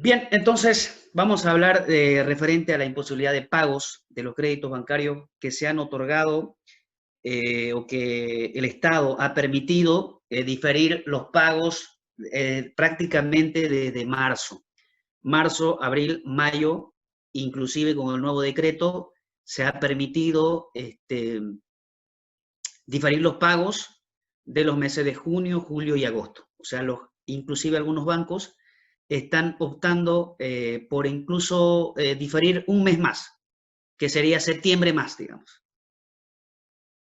Bien, entonces vamos a hablar referente a la imposibilidad de pagos de los créditos bancarios que se han otorgado o que el Estado ha permitido diferir los pagos prácticamente desde marzo. Marzo, abril, mayo, inclusive con el nuevo decreto, se ha permitido diferir los pagos de los meses de junio, julio y agosto. O sea, inclusive algunos bancos están optando por incluso diferir un mes más, que sería septiembre más, digamos.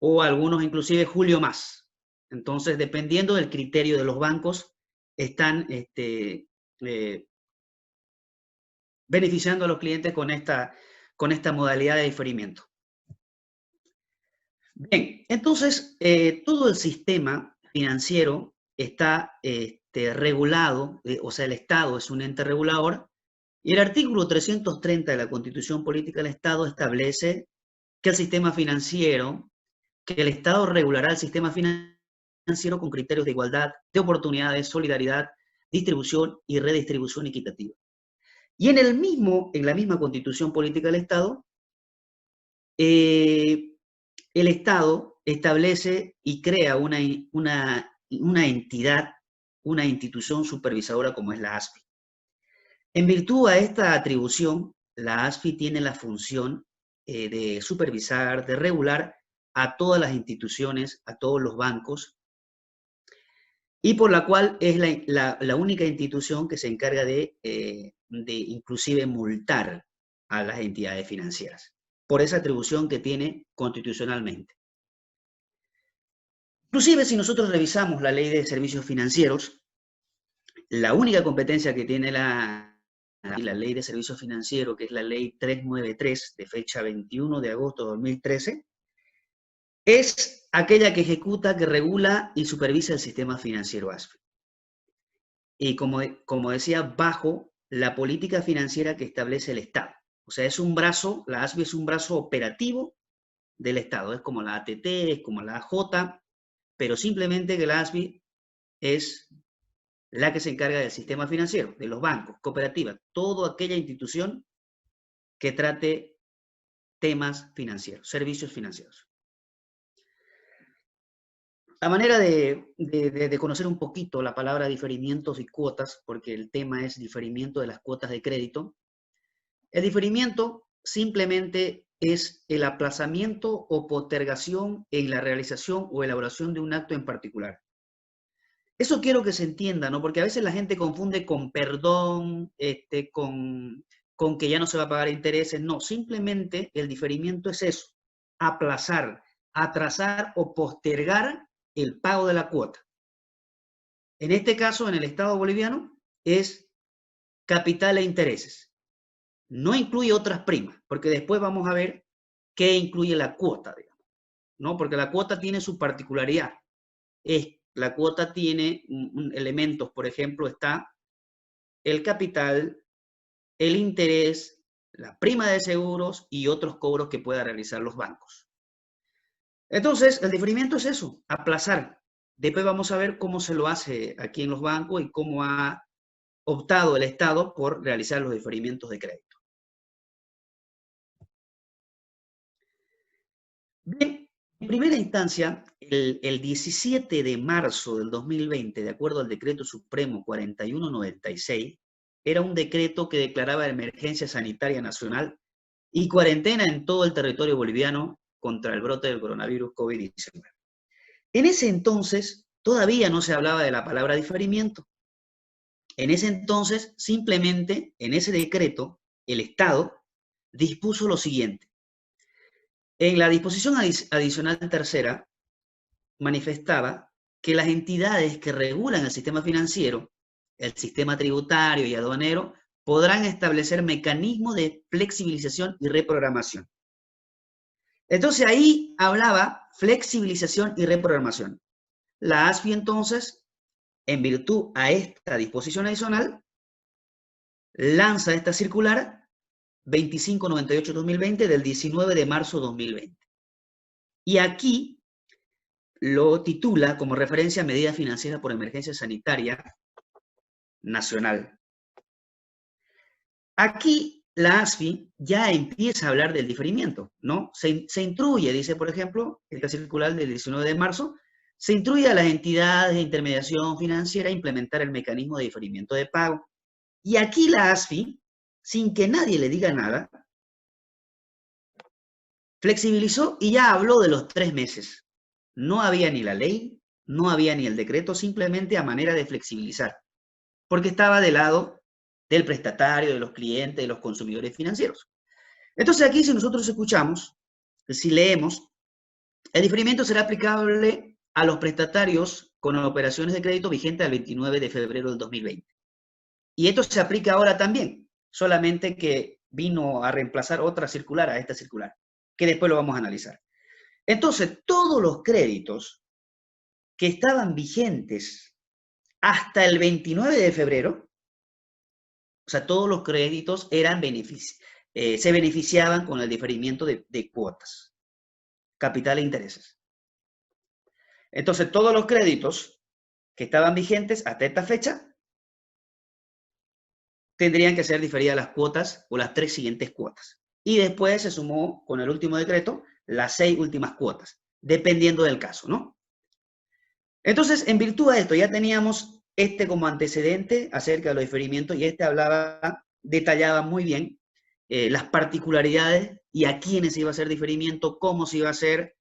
O algunos inclusive julio más. Entonces, dependiendo del criterio de los bancos, están beneficiando a los clientes con esta modalidad de diferimiento. Bien, entonces todo el sistema financiero está regulado, o sea, el Estado es un ente regulador, y el artículo 330 de la Constitución Política del Estado establece que que el Estado regulará el sistema financiero con criterios de igualdad, de oportunidades, solidaridad, distribución y redistribución equitativa. Y en la misma Constitución Política del Estado, el Estado establece y crea una entidad, una institución supervisadora como es la ASFI. En virtud a esta atribución, la ASFI tiene la función de supervisar, de regular a todas las instituciones, a todos los bancos, y por la cual es la única institución que se encarga de inclusive multar a las entidades financieras, por esa atribución que tiene constitucionalmente. Inclusive si nosotros revisamos la ley de servicios financieros, la única competencia que tiene la ley de servicios financieros, que es la ley 393 de fecha 21 de agosto de 2013, es aquella que ejecuta, que regula y supervisa el sistema financiero ASFI. Y como decía, bajo la política financiera que establece el Estado. O sea, la ASFI es un brazo operativo del Estado, es como la ATT, es como la AJ, pero simplemente que la ASFI es la que se encarga del sistema financiero, de los bancos, cooperativas, toda aquella institución que trate temas financieros, servicios financieros. A manera de conocer un poquito la palabra diferimientos y cuotas, porque el tema es diferimiento de las cuotas de crédito, el diferimiento simplemente es el aplazamiento o postergación en la realización o elaboración de un acto en particular. Eso quiero que se entienda, ¿no? Porque a veces la gente confunde con perdón, con que ya no se va a pagar intereses. No, simplemente el diferimiento es eso, aplazar, atrasar o postergar el pago de la cuota. En este caso, en el Estado boliviano, es capital e intereses. No incluye otras primas, porque después vamos a ver qué incluye la cuota, digamos, ¿no? Porque la cuota tiene su particularidad. La cuota tiene elementos, por ejemplo, está el capital, el interés, la prima de seguros y otros cobros que puedan realizar los bancos. Entonces, el diferimiento es eso, aplazar. Después vamos a ver cómo se lo hace aquí en los bancos y cómo ha optado el Estado por realizar los diferimientos de crédito. Bien, en primera instancia, el 17 de marzo del 2020, de acuerdo al Decreto Supremo 4196, era un decreto que declaraba emergencia sanitaria nacional y cuarentena en todo el territorio boliviano contra el brote del coronavirus COVID-19. En ese entonces, todavía no se hablaba de la palabra diferimiento. En ese entonces, simplemente, en ese decreto, el Estado dispuso lo siguiente. En la disposición adicional tercera, manifestaba que las entidades que regulan el sistema financiero, el sistema tributario y aduanero, podrán establecer mecanismos de flexibilización y reprogramación. Entonces ahí hablaba flexibilización y reprogramación. La ASFI entonces, en virtud a esta disposición adicional, lanza esta circular 2598-2020 del 19 de marzo de 2020. Y aquí lo titula como referencia a medida financiera por emergencia sanitaria nacional. Aquí la ASFI ya empieza a hablar del diferimiento, ¿no? Se instruye, dice, por ejemplo, esta circular del 19 de marzo, se instruye a las entidades de intermediación financiera a implementar el mecanismo de diferimiento de pago. Y aquí la ASFI, sin que nadie le diga nada, flexibilizó y ya habló de los 3 meses. No había ni la ley, no había ni el decreto, simplemente a manera de flexibilizar, porque estaba del lado del prestatario, de los clientes, de los consumidores financieros. Entonces aquí si nosotros escuchamos, si leemos, el diferimiento será aplicable a los prestatarios con operaciones de crédito vigentes al 29 de febrero del 2020. Y esto se aplica ahora también, solamente que vino a reemplazar otra circular a esta circular, que después lo vamos a analizar. Entonces, todos los créditos que estaban vigentes hasta el 29 de febrero, o sea, todos los créditos eran se beneficiaban con el diferimiento de cuotas, capital e intereses. Entonces, todos los créditos que estaban vigentes hasta esta fecha tendrían que ser diferidas las cuotas o las 3 siguientes cuotas. Y después se sumó con el último decreto las 6 últimas cuotas, dependiendo del caso, ¿no? Entonces, en virtud de esto, ya teníamos como antecedente acerca de los diferimientos y detallaba muy bien las particularidades y a quiénes se iba a hacer diferimiento, cómo se iba a hacer,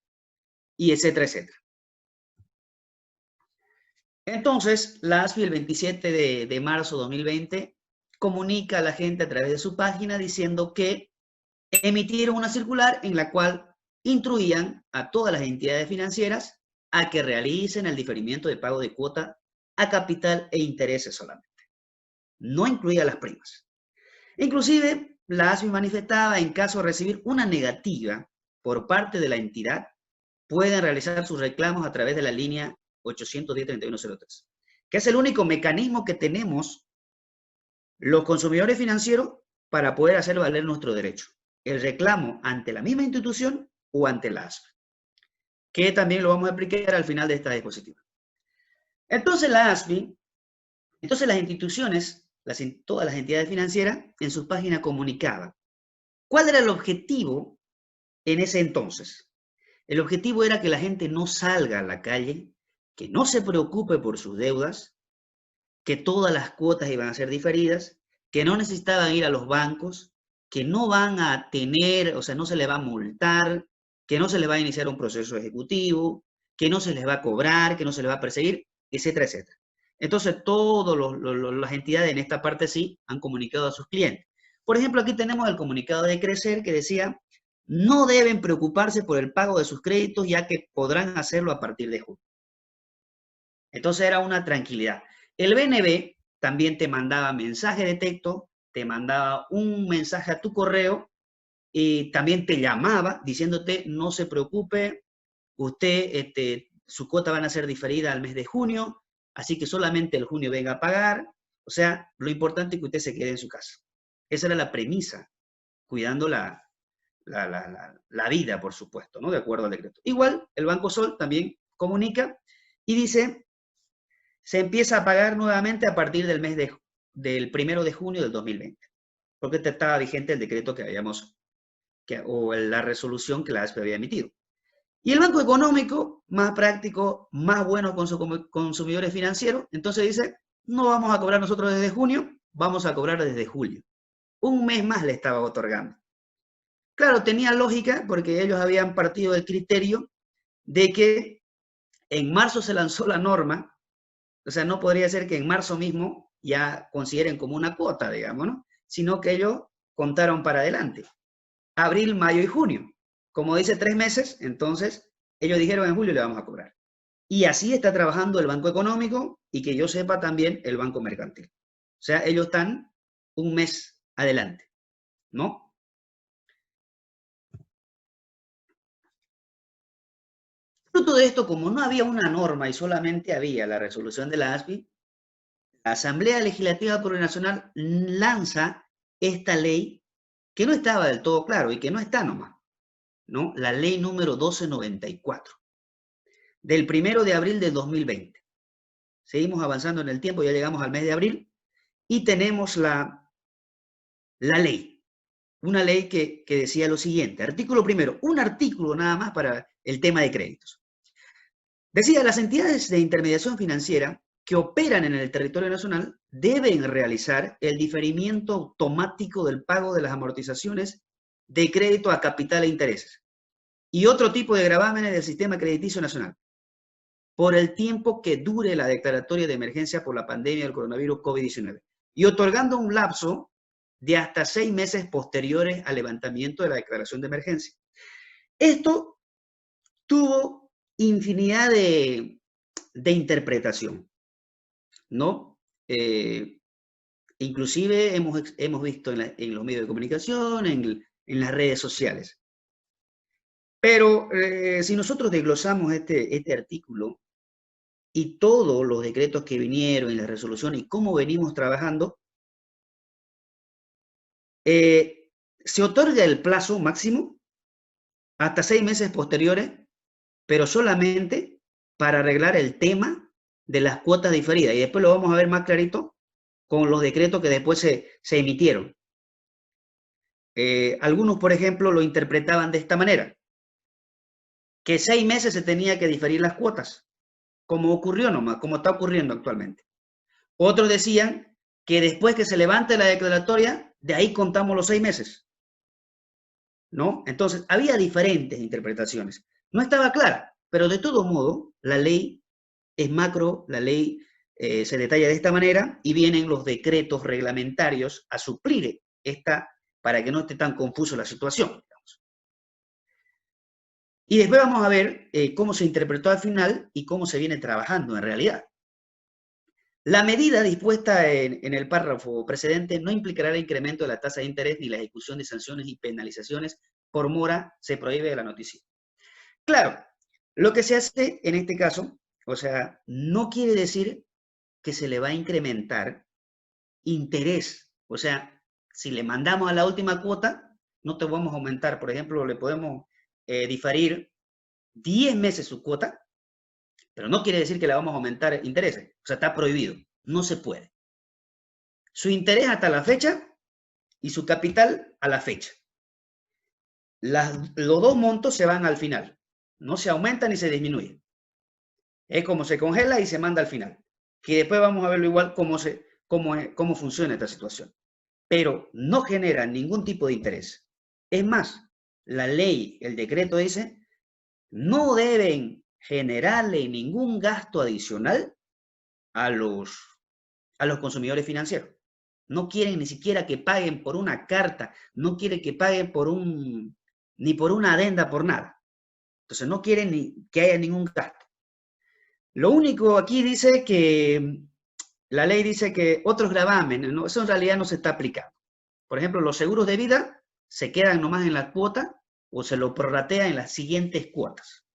y etcétera, etcétera. Entonces, la ASFI el 27 de marzo de 2020 comunica a la gente a través de su página diciendo que emitieron una circular en la cual instruían a todas las entidades financieras a que realicen el diferimiento de pago de cuota a capital e intereses solamente. No incluía las primas. Inclusive, la ASFI manifestaba en caso de recibir una negativa por parte de la entidad, pueden realizar sus reclamos a través de la línea 810-3103, que es el único mecanismo que tenemos los consumidores financieros para poder hacer valer nuestro derecho. El reclamo ante la misma institución o ante la ASFI, que también lo vamos a explicar al final de esta diapositiva. Entonces la ASFI, las instituciones, todas las entidades financieras, en sus páginas comunicaban. ¿Cuál era el objetivo en ese entonces? El objetivo era que la gente no salga a la calle, que no se preocupe por sus deudas, que todas las cuotas iban a ser diferidas, que no necesitaban ir a los bancos, que no van a tener, o sea, no se les va a multar, que no se les va a iniciar un proceso ejecutivo, que no se les va a cobrar, que no se les va a perseguir, etcétera, etcétera. Entonces, todas las entidades en esta parte sí han comunicado a sus clientes. Por ejemplo, aquí tenemos el comunicado de Crecer que decía, no deben preocuparse por el pago de sus créditos, ya que podrán hacerlo a partir de junio. Entonces era una tranquilidad. El BNB también te mandaba mensaje de texto, te mandaba un mensaje a tu correo y también te llamaba diciéndote no se preocupe, usted, su cuota van a ser diferida al mes de junio, así que solamente el junio venga a pagar. O sea, lo importante es que usted se quede en su casa. Esa era la premisa, cuidando la vida, por supuesto, ¿no? De acuerdo al decreto. Igual, el Banco Sol también comunica y dice, se empieza a pagar nuevamente a partir del del 1 de junio del 2020, porque estaba vigente el decreto o la resolución que la ASFI había emitido. Y el Banco Económico, más práctico, más bueno con sus consumidores financieros, entonces dice, no vamos a cobrar nosotros desde junio, vamos a cobrar desde julio. Un mes más le estaba otorgando. Claro, tenía lógica porque ellos habían partido del criterio de que en marzo se lanzó la norma, o sea, no podría ser que en marzo mismo ya consideren como una cuota, digamos, ¿no? Sino que ellos contaron para adelante. Abril, mayo y junio. Como dice 3 meses, entonces ellos dijeron en julio le vamos a cobrar. Y así está trabajando el Banco Económico y que yo sepa también el Banco Mercantil. O sea, ellos están un mes adelante, ¿no? Fruto de esto, como no había una norma y solamente había la resolución de la ASFI, la Asamblea Legislativa Plurinacional lanza esta ley que no estaba del todo claro y que no está nomás, ¿no? La ley número 1294, del 1 de abril del 2020. Seguimos avanzando en el tiempo, ya llegamos al mes de abril y tenemos la la ley. Una ley que decía lo siguiente. Artículo primero, un artículo nada más para el tema de créditos. Decía, las entidades de intermediación financiera que operan en el territorio nacional deben realizar el diferimiento automático del pago de las amortizaciones de crédito a capital e intereses y otro tipo de gravámenes del sistema crediticio nacional por el tiempo que dure la declaratoria de emergencia por la pandemia del coronavirus COVID-19 y otorgando un lapso de hasta 6 meses posteriores al levantamiento de la declaración de emergencia. Esto tuvo infinidad de interpretación, ¿no? Inclusive hemos visto en los medios de comunicación, en las redes sociales. Pero si nosotros desglosamos este artículo y todos los decretos que vinieron y las resoluciones y cómo venimos trabajando, se otorga el plazo máximo hasta 6 meses posteriores, pero solamente para arreglar el tema de las cuotas diferidas. Y después lo vamos a ver más clarito con los decretos que después se emitieron. Algunos, por ejemplo, lo interpretaban de esta manera, que 6 meses se tenía que diferir las cuotas, como ocurrió nomás, como está ocurriendo actualmente. Otros decían que después que se levante la declaratoria, de ahí contamos los 6 meses, ¿no? Entonces, había diferentes interpretaciones. No estaba clara, pero de todo modo, la ley es macro, la ley se detalla de esta manera y vienen los decretos reglamentarios a suplir esta para que no esté tan confuso la situación, digamos. Y después vamos a ver cómo se interpretó al final y cómo se viene trabajando en realidad. La medida dispuesta en el párrafo precedente no implicará el incremento de la tasa de interés ni la ejecución de sanciones y penalizaciones por mora, se prohíbe de la noticia. Claro, lo que se hace en este caso, o sea, no quiere decir que se le va a incrementar interés. O sea, si le mandamos a la última cuota, no te vamos a aumentar. Por ejemplo, le podemos diferir 10 meses su cuota, pero no quiere decir que le vamos a aumentar intereses. O sea, está prohibido. No se puede. Su interés hasta la fecha y su capital a la fecha. Los dos montos se van al final. No se aumenta ni se disminuye. Es como se congela y se manda al final. Que después vamos a verlo igual cómo funciona esta situación. Pero no genera ningún tipo de interés. Es más, la ley, el decreto dice, no deben generarle ningún gasto adicional a los consumidores financieros. No quieren ni siquiera que paguen por una carta, no quieren que paguen ni por una adenda, por nada. Entonces no quieren ni que haya ningún gasto. Lo único aquí dice que, la ley dice que otros gravámenes, ¿no? Eso en realidad no se está aplicando. Por ejemplo, los seguros de vida se quedan nomás en la cuota o se lo prorratea en las siguientes cuotas.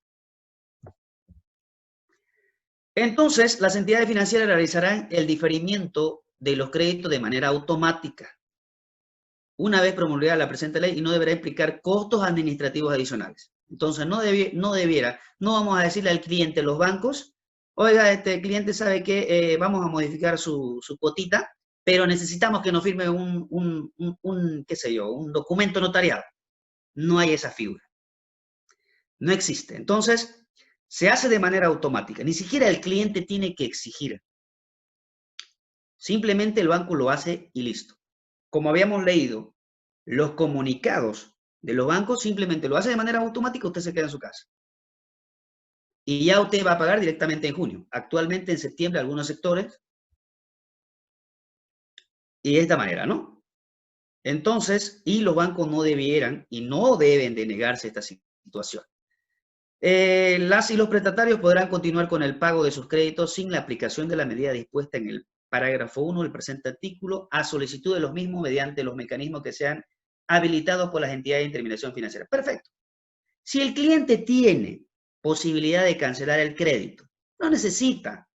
Entonces, las entidades financieras realizarán el diferimiento de los créditos de manera automática, una vez promulgada la presente ley, y no deberá implicar costos administrativos adicionales. Entonces, no vamos a decirle al cliente, los bancos, oiga, este cliente sabe que vamos a modificar su cuotita, pero necesitamos que nos firme qué sé yo, un documento notariado. No hay esa figura. No existe. Entonces, se hace de manera automática. Ni siquiera el cliente tiene que exigir. Simplemente el banco lo hace y listo. Como habíamos leído, los comunicados de los bancos simplemente lo hace de manera automática, usted se queda en su casa. Y ya usted va a pagar directamente en junio. Actualmente en septiembre algunos sectores. Y de esta manera, ¿no? Entonces, y los bancos no debieran y no deben de negarse a esta situación. Las y los prestatarios podrán continuar con el pago de sus créditos sin la aplicación de la medida dispuesta en el parágrafo 1 del presente artículo a solicitud de los mismos mediante los mecanismos que sean habilitados por las entidades de intermediación financiera. Perfecto. Si el cliente tiene posibilidad de cancelar el crédito, no necesita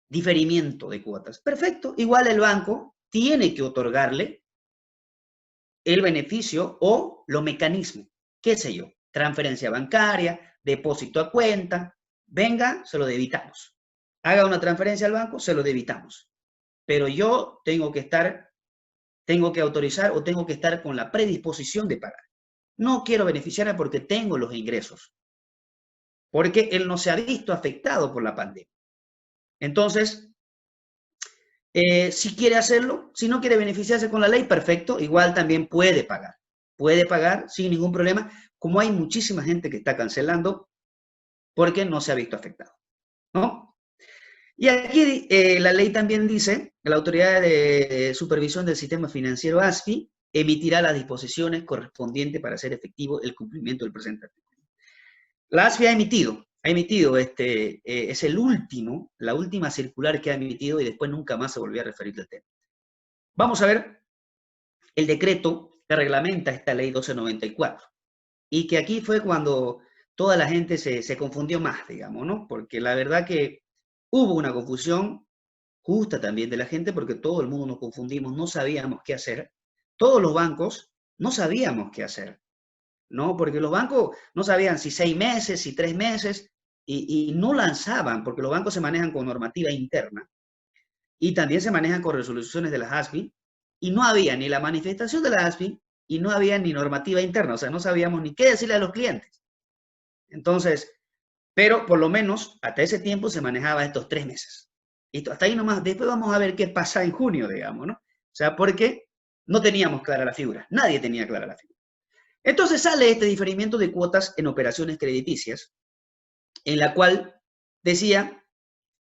diferimiento de cuotas. Perfecto. Igual el banco tiene que otorgarle el beneficio o los mecanismos. ¿Qué sé yo? Transferencia bancaria, depósito a cuenta. Venga, se lo debitamos. Haga una transferencia al banco, se lo debitamos. Pero yo tengo que estar tengo que autorizar o tengo que estar con la predisposición de pagar. No quiero beneficiarme porque tengo los ingresos, porque él no se ha visto afectado por la pandemia. Entonces, si quiere hacerlo, si no quiere beneficiarse con la ley, perfecto, igual también puede pagar sin ningún problema, como hay muchísima gente que está cancelando porque no se ha visto afectado, ¿no? Y aquí la ley también dice que la Autoridad de Supervisión del Sistema Financiero, ASFI, emitirá las disposiciones correspondientes para hacer efectivo el cumplimiento del presente artículo. La ASFI ha emitido es la última circular que ha emitido y después nunca más se volvió a referir al tema. Vamos a ver el decreto que reglamenta esta ley 1294 y que aquí fue cuando toda la gente se confundió más, digamos, ¿no? Porque la verdad que hubo una confusión justa también de la gente porque todo el mundo nos confundimos, no sabíamos qué hacer. Todos los bancos no sabíamos qué hacer, ¿no? Porque los bancos no sabían si 6 meses, si 3 meses, y no lanzaban, porque los bancos se manejan con normativa interna y también se manejan con resoluciones de las ASFI, y no había ni la manifestación de la ASFI y no había ni normativa interna, o sea, no sabíamos ni qué decirle a los clientes. Entonces, pero por lo menos hasta ese tiempo se manejaba estos 3 meses. Y hasta ahí nomás, después vamos a ver qué pasa en junio, digamos, ¿no? O sea, porque no teníamos clara la figura, nadie tenía clara la figura. Entonces sale este diferimiento de cuotas en operaciones crediticias, en la cual decía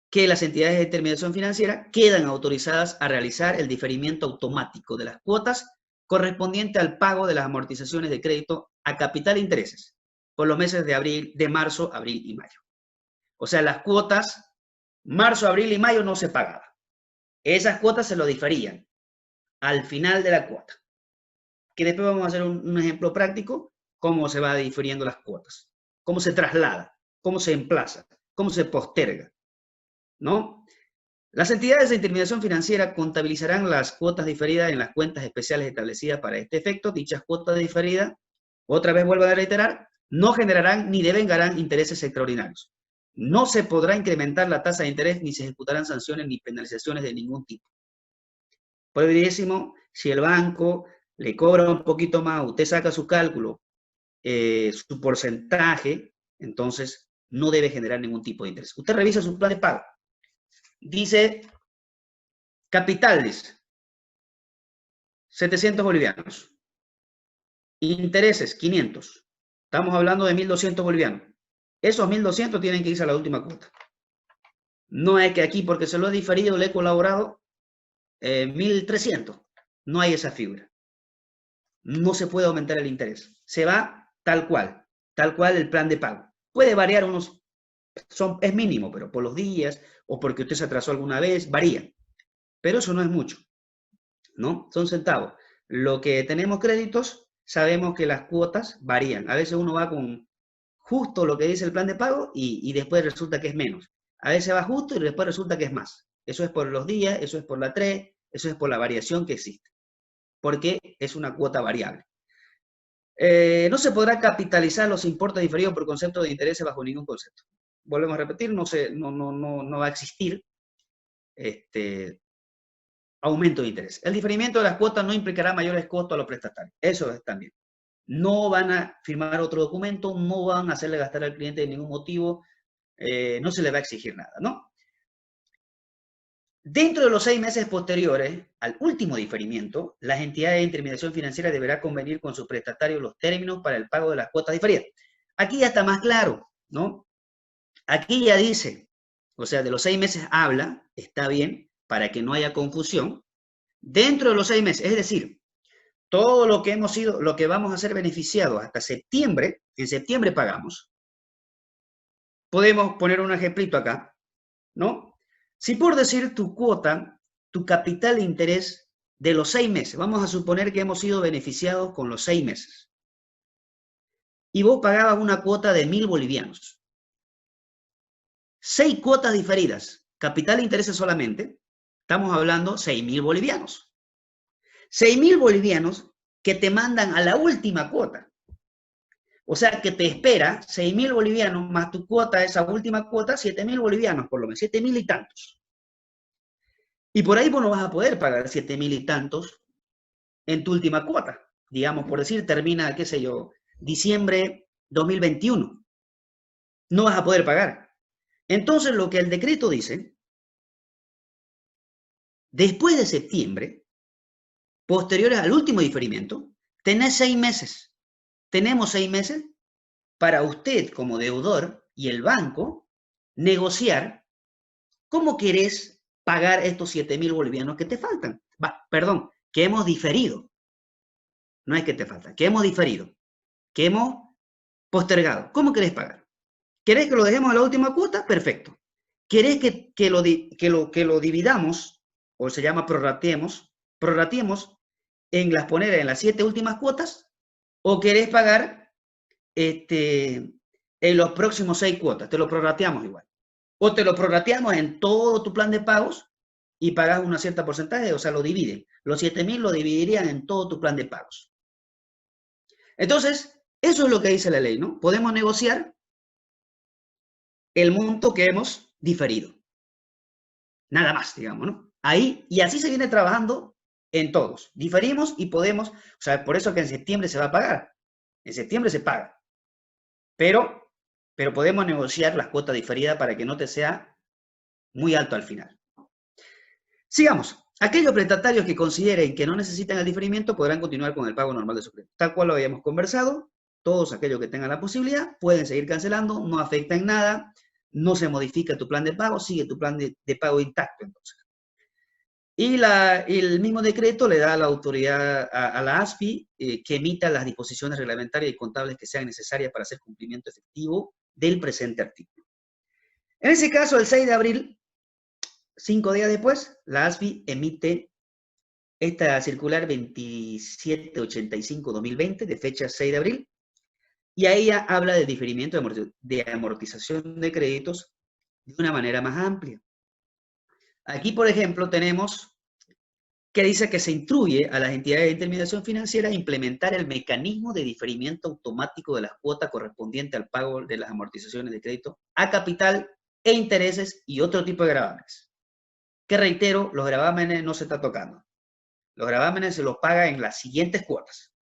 que las entidades de intermediación financiera quedan autorizadas a realizar el diferimiento automático de las cuotas correspondiente al pago de las amortizaciones de crédito a capital e intereses por los meses de marzo, abril y mayo. O sea, las cuotas marzo, abril y mayo no se pagaban. Esas cuotas se lo diferían al final de la cuota. Que después vamos a hacer un ejemplo práctico, cómo se va difiriendo las cuotas, cómo se traslada, cómo se emplaza, cómo se posterga, ¿no? Las entidades de intermediación financiera contabilizarán las cuotas diferidas en las cuentas especiales establecidas para este efecto. Dichas cuotas diferidas, otra vez vuelvo a reiterar, no generarán ni devengarán intereses extraordinarios. No se podrá incrementar la tasa de interés ni se ejecutarán sanciones ni penalizaciones de ningún tipo. Prohibidísimo, si el banco le cobra un poquito más, usted saca su cálculo, su porcentaje, entonces no debe generar ningún tipo de interés. Usted revisa su plan de pago. Dice capitales, 700 bolivianos. Intereses, 500. Estamos hablando de 1.200 bolivianos. Esos 1.200 tienen que irse a la última cuota. No es que aquí, porque se lo he diferido, le he colaborado 1.300. No hay esa figura. No se puede aumentar el interés. Se va tal cual el plan de pago. Puede variar es mínimo, pero por los días o porque usted se atrasó alguna vez, varía. Pero eso no es mucho, ¿no? Son centavos. Lo que tenemos créditos, sabemos que las cuotas varían. A veces uno va con justo lo que dice el plan de pago y después resulta que es menos. A veces va justo y después resulta que es más. Eso es por los días, eso es por la TRE, eso es por la variación que existe. Porque es una cuota variable. No se podrá capitalizar los importes diferidos por concepto de intereses bajo ningún concepto. Volvemos a repetir, no va a existir aumento de interés. El diferimiento de las cuotas no implicará mayores costos a los prestatarios. Eso es también. No van a firmar otro documento, no van a hacerle gastar al cliente de ningún motivo, no se le va a exigir nada, ¿no? Dentro de los 6 meses posteriores al último diferimiento, las entidades de intermediación financiera deberán convenir con sus prestatarios los términos para el pago de las cuotas diferidas. Aquí ya está más claro, ¿no? Aquí ya dice, o sea, de los 6 meses habla, está bien, para que no haya confusión, dentro de los 6 meses, es decir, todo lo que lo que vamos a ser beneficiados hasta septiembre, en septiembre pagamos. Podemos poner un ejemplito acá, ¿no? Si por decir tu cuota, tu capital de interés de los 6 meses, vamos a suponer que hemos sido beneficiados con los 6 meses, y vos pagabas una cuota de 1.000 bolivianos. 6 cuotas diferidas, capital de intereses solamente, estamos hablando 6.000 bolivianos. 6.000 bolivianos que te mandan a la última cuota. O sea que te espera 6.000 bolivianos más tu cuota, esa última cuota, 7.000 bolivianos por lo menos, 7.000 y tantos. Y por ahí vos no vas a poder pagar 7.000 y tantos en tu última cuota. Digamos, por decir, termina, qué sé yo, diciembre 2021. No vas a poder pagar. Entonces, lo que el decreto dice, después de septiembre, posteriores al último diferimiento, tenés 6 meses. Tenemos 6 meses para usted como deudor y el banco negociar cómo querés pagar estos 7.000 bolivianos que te faltan. Perdón, que hemos diferido. No es que te falta, que hemos diferido, que hemos postergado. ¿Cómo querés pagar? ¿Querés que lo dejemos a la última cuota? Perfecto. ¿Querés que lo dividamos, o se llama prorrateemos poner en las 7 últimas cuotas? ¿O querés pagar en los próximos 6 cuotas? Te lo prorrateamos igual. O te lo prorrateamos en todo tu plan de pagos y pagas una cierta porcentaje, o sea, lo dividen. Los 7.000 lo dividirían en todo tu plan de pagos. Entonces, eso es lo que dice la ley, ¿no? Podemos negociar el monto que hemos diferido. Nada más, digamos, ¿no? Ahí, y así se viene trabajando en todos. Diferimos y podemos, o sea, por eso que en septiembre se va a pagar. En septiembre se paga. Pero podemos negociar las cuotas diferidas para que no te sea muy alto al final. Sigamos. Aquellos prestatarios que consideren que no necesitan el diferimiento podrán continuar con el pago normal de su crédito. Tal cual lo habíamos conversado, todos aquellos que tengan la posibilidad pueden seguir cancelando, no afecta en nada, no se modifica tu plan de pago, sigue tu plan de pago intacto entonces. Y el mismo decreto le da la autoridad a la ASFI que emita las disposiciones reglamentarias y contables que sean necesarias para hacer cumplimiento efectivo del presente artículo. En ese caso, el 6 de abril, 5 días después, la ASFI emite esta circular 2785-2020 de fecha 6 de abril, y ahí habla de diferimiento de amortización de créditos de una manera más amplia. Aquí, por ejemplo, tenemos que dice que se instruye a las entidades de intermediación financiera a implementar el mecanismo de diferimiento automático de las cuotas correspondientes al pago de las amortizaciones de crédito a capital e intereses y otro tipo de gravámenes. Que reitero, los gravámenes no se está tocando. Los gravámenes se los paga en las siguientes cuotas.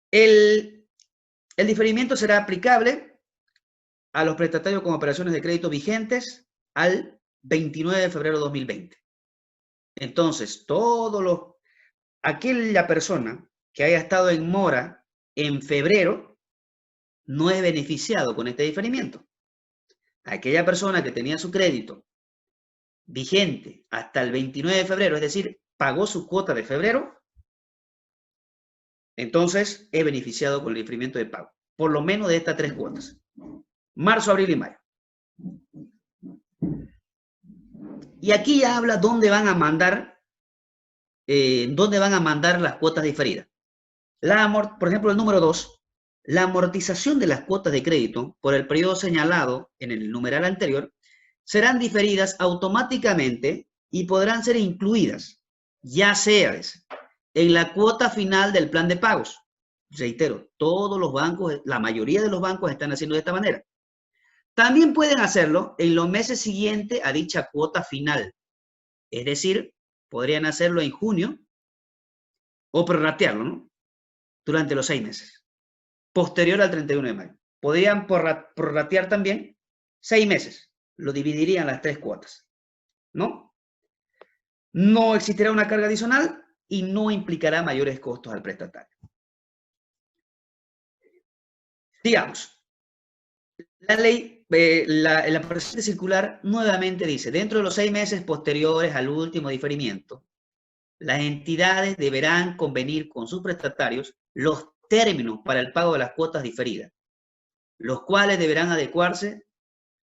El diferimiento será aplicable a los prestatarios con operaciones de crédito vigentes al 29 de febrero de 2020. Entonces, aquella persona que haya estado en mora en febrero no es beneficiado con este diferimiento. Aquella persona que tenía su crédito vigente hasta el 29 de febrero, es decir, pagó su cuota de febrero, entonces es beneficiado con el diferimiento de pago, por lo menos de estas 3 cuotas: marzo, abril y mayo. Y aquí ya habla dónde van a mandar las cuotas diferidas. Por ejemplo, el número 2, la amortización de las cuotas de crédito por el periodo señalado en el numeral anterior serán diferidas automáticamente y podrán ser incluidas, ya sea en la cuota final del plan de pagos. Reitero, todos los bancos, la mayoría de los bancos están haciendo de esta manera. También pueden hacerlo en los meses siguientes a dicha cuota final. Es decir, podrían hacerlo en junio o prorratearlo, ¿no? Durante los 6 meses, posterior al 31 de mayo. Podrían prorratear también 6 meses. Lo dividirían las 3 cuotas, ¿no? No existirá una carga adicional y no implicará mayores costos al prestatario. Digamos, la ley, la presente circular nuevamente dice, dentro de los 6 meses posteriores al último diferimiento, las entidades deberán convenir con sus prestatarios los términos para el pago de las cuotas diferidas, los cuales deberán adecuarse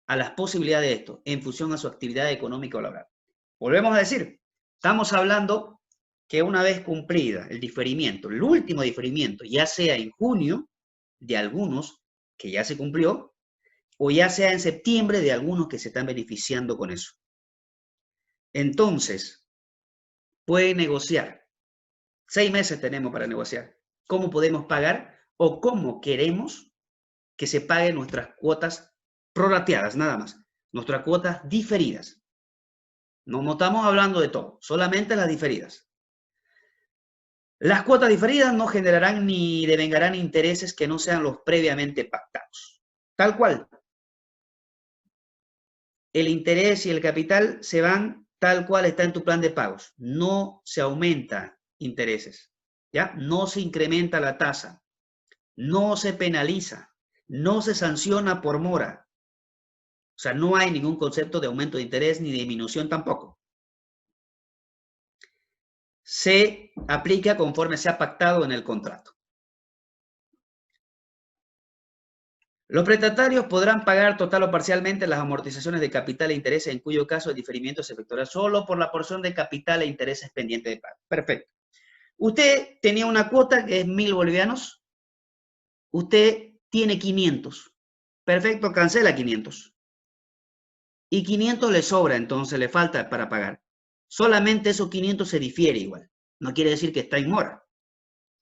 a las posibilidades de esto en función a su actividad económica o laboral. Volvemos a decir, estamos hablando que una vez cumplida el diferimiento, el último diferimiento, ya sea en junio de algunos que ya se cumplió, o ya sea en septiembre de algunos que se están beneficiando con eso. Entonces, pueden negociar. 6 meses tenemos para negociar. ¿Cómo podemos pagar o cómo queremos que se paguen nuestras cuotas prorrateadas, nada más? Nuestras cuotas diferidas. No estamos hablando de todo, solamente las diferidas. Las cuotas diferidas no generarán ni devengarán intereses que no sean los previamente pactados. Tal cual. El interés y el capital se van tal cual está en tu plan de pagos. No se aumenta intereses, ¿ya? No se incrementa la tasa, no se penaliza, no se sanciona por mora. O sea, no hay ningún concepto de aumento de interés ni de disminución tampoco. Se aplica conforme se ha pactado en el contrato. Los prestatarios podrán pagar total o parcialmente las amortizaciones de capital e intereses, en cuyo caso el diferimiento se efectuará solo por la porción de capital e intereses pendiente de pago. Perfecto. Usted tenía una cuota que es 1.000 bolivianos. Usted tiene 500. Perfecto, cancela 500. Y 500 le sobra, entonces le falta para pagar. Solamente esos 500 se difiere igual. No quiere decir que está en mora,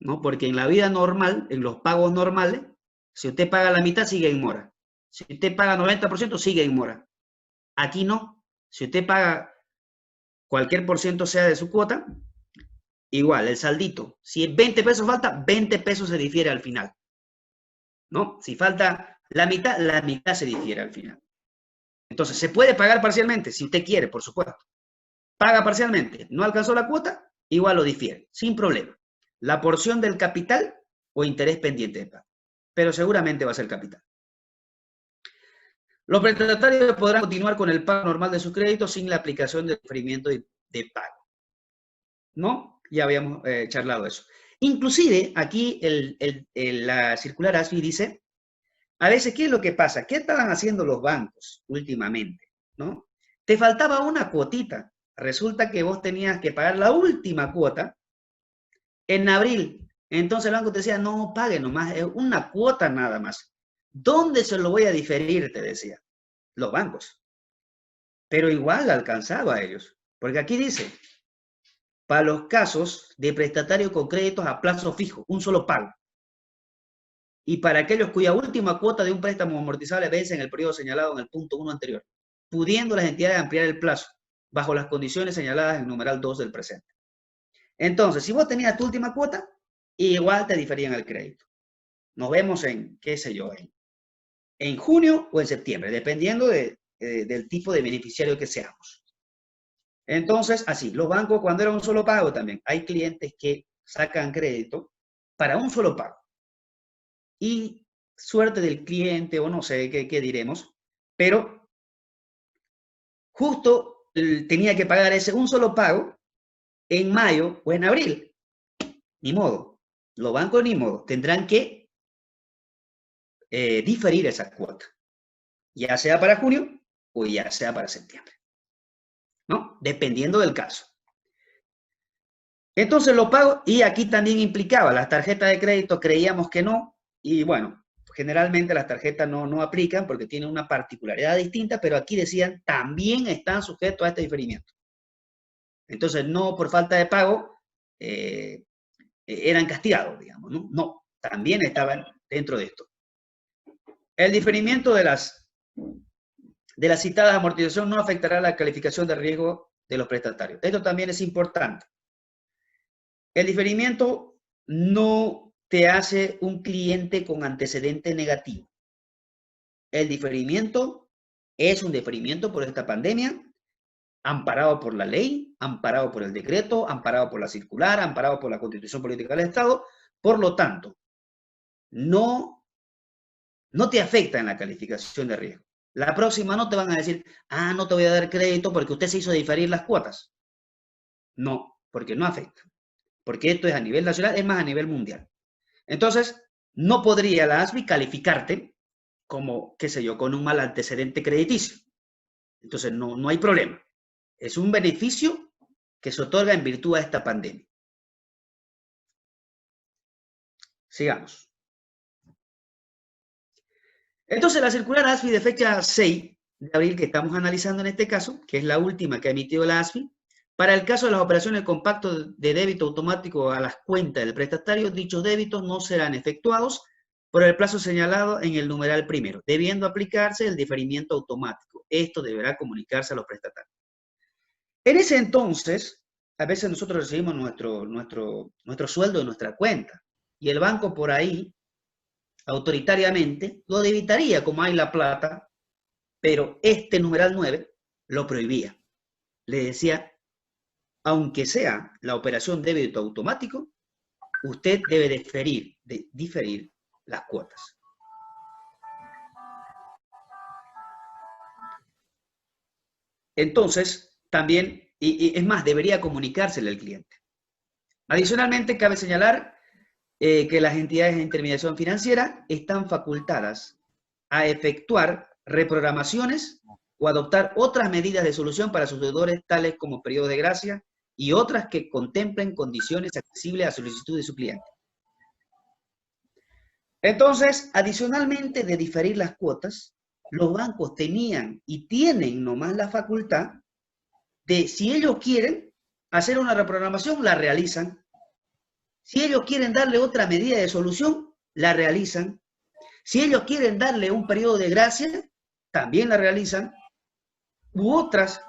¿no? Porque en la vida normal, en los pagos normales, si usted paga la mitad, sigue en mora. Si usted paga 90%, sigue en mora. Aquí no. Si usted paga cualquier por ciento sea de su cuota, igual, el saldito. Si 20 pesos falta, 20 pesos se difiere al final, ¿no? Si falta la mitad se difiere al final. Entonces, se puede pagar parcialmente, si usted quiere, por supuesto. Paga parcialmente, no alcanzó la cuota, igual lo difiere, sin problema. La porción del capital o interés pendiente de pago. Pero seguramente va a ser capital. Los prestatarios podrán continuar con el pago normal de sus créditos sin la aplicación del diferimiento de pago, ¿no? Ya habíamos charlado eso. Inclusive, aquí la circular ASFI dice, a veces, ¿qué es lo que pasa? ¿Qué estaban haciendo los bancos últimamente? ¿No? Te faltaba una cuotita. Resulta que vos tenías que pagar la última cuota en abril. Entonces el banco te decía, no, pague nomás, es una cuota nada más. ¿Dónde se lo voy a diferir? Te decía. Los bancos. Pero igual alcanzaba a ellos. Porque aquí dice, para los casos de prestatario con créditos a plazo fijo, un solo pago. Y para aquellos cuya última cuota de un préstamo amortizable vence en el periodo señalado en el punto 1 anterior, pudiendo las entidades ampliar el plazo bajo las condiciones señaladas en el numeral 2 del presente. Entonces, si vos tenías tu última cuota, igual te diferían el crédito. Nos vemos en, qué sé yo, en junio o en septiembre, dependiendo del tipo de beneficiario que seamos. Entonces, así, los bancos cuando era un solo pago también, hay clientes que sacan crédito para un solo pago. Y suerte del cliente, o no sé qué diremos, pero justo tenía que pagar ese un solo pago en mayo o en abril. Ni modo. Los bancos ni modo. Tendrán que diferir esa cuota. Ya sea para junio o ya sea para septiembre. ¿No? Dependiendo del caso. Entonces los pagos, y aquí también implicaba, las tarjetas de crédito creíamos que no, y bueno, generalmente las tarjetas no aplican porque tienen una particularidad distinta, pero aquí decían, también están sujetos a este diferimiento. Entonces, no por falta de pago eran castigados, digamos, ¿no? No, también estaban dentro de esto. El diferimiento de las citadas amortizaciones no afectará la calificación de riesgo de los prestatarios. Esto también es importante. El diferimiento no te hace un cliente con antecedente negativo. El diferimiento es un diferimiento por esta pandemia, amparado por la ley, amparado por el decreto, amparado por la circular, amparado por la Constitución Política del Estado. Por lo tanto, no te afecta en la calificación de riesgo. La próxima no te van a decir, no te voy a dar crédito porque usted se hizo diferir las cuotas. No, porque no afecta. Porque esto es a nivel nacional, es más a nivel mundial. Entonces, no podría la ASFI calificarte como, qué sé yo, con un mal antecedente crediticio. Entonces, no hay problema. Es un beneficio que se otorga en virtud a esta pandemia. Sigamos. Entonces, la circular ASFI de fecha 6 de abril que estamos analizando en este caso, que es la última que ha emitido la ASFI, para el caso de las operaciones de compacto de débito automático a las cuentas del prestatario, dichos débitos no serán efectuados por el plazo señalado en el numeral primero, debiendo aplicarse el diferimiento automático. Esto deberá comunicarse a los prestatarios. En ese entonces, a veces nosotros recibimos nuestro sueldo de nuestra cuenta y el banco por ahí, autoritariamente, lo debitaría como hay la plata, pero este numeral 9 lo prohibía. Le decía, aunque sea la operación débito automático, usted debe diferir las cuotas. Entonces, también, y es más, debería comunicársele al cliente. Adicionalmente, cabe señalar que las entidades de intermediación financiera están facultadas a efectuar reprogramaciones o adoptar otras medidas de solución para sus deudores, tales como periodo de gracia y otras que contemplen condiciones accesibles a solicitud de su cliente. Entonces, adicionalmente de diferir las cuotas, los bancos tenían y tienen nomás la facultad de, si ellos quieren hacer una reprogramación, la realizan. Si ellos quieren darle otra medida de solución, la realizan. Si ellos quieren darle un periodo de gracia, también la realizan. U otras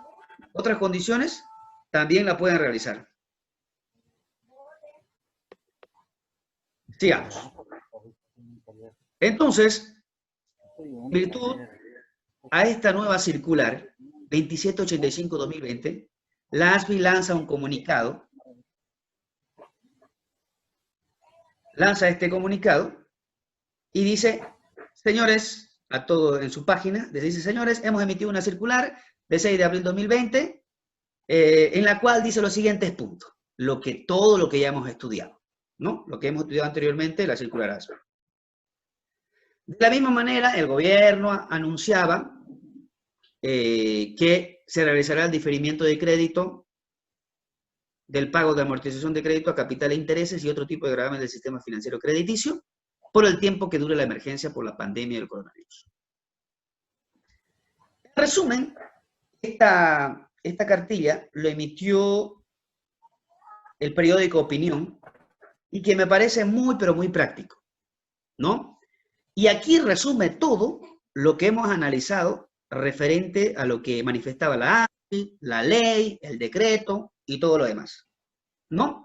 condiciones, también la pueden realizar. Sigamos. Entonces, virtud a esta nueva circular 2785-2020, la ASFI lanza un comunicado, y dice, señores, a todo en su página, les dice, señores, hemos emitido una circular de 6 de abril 2020, en la cual dice los siguientes puntos, todo lo que ya hemos estudiado, ¿no? Lo que hemos estudiado anteriormente, la circular ASFI. De la misma manera, el gobierno anunciaba que se realizará el diferimiento de crédito del pago de amortización de crédito a capital e intereses y otro tipo de gravamen del sistema financiero crediticio por el tiempo que dure la emergencia por la pandemia del coronavirus. En resumen, esta cartilla lo emitió el periódico Opinión y que me parece muy, pero muy práctico, ¿no? Y aquí resume todo lo que hemos analizado referente a lo que manifestaba la ASFI, la ley, el decreto y todo lo demás, ¿no?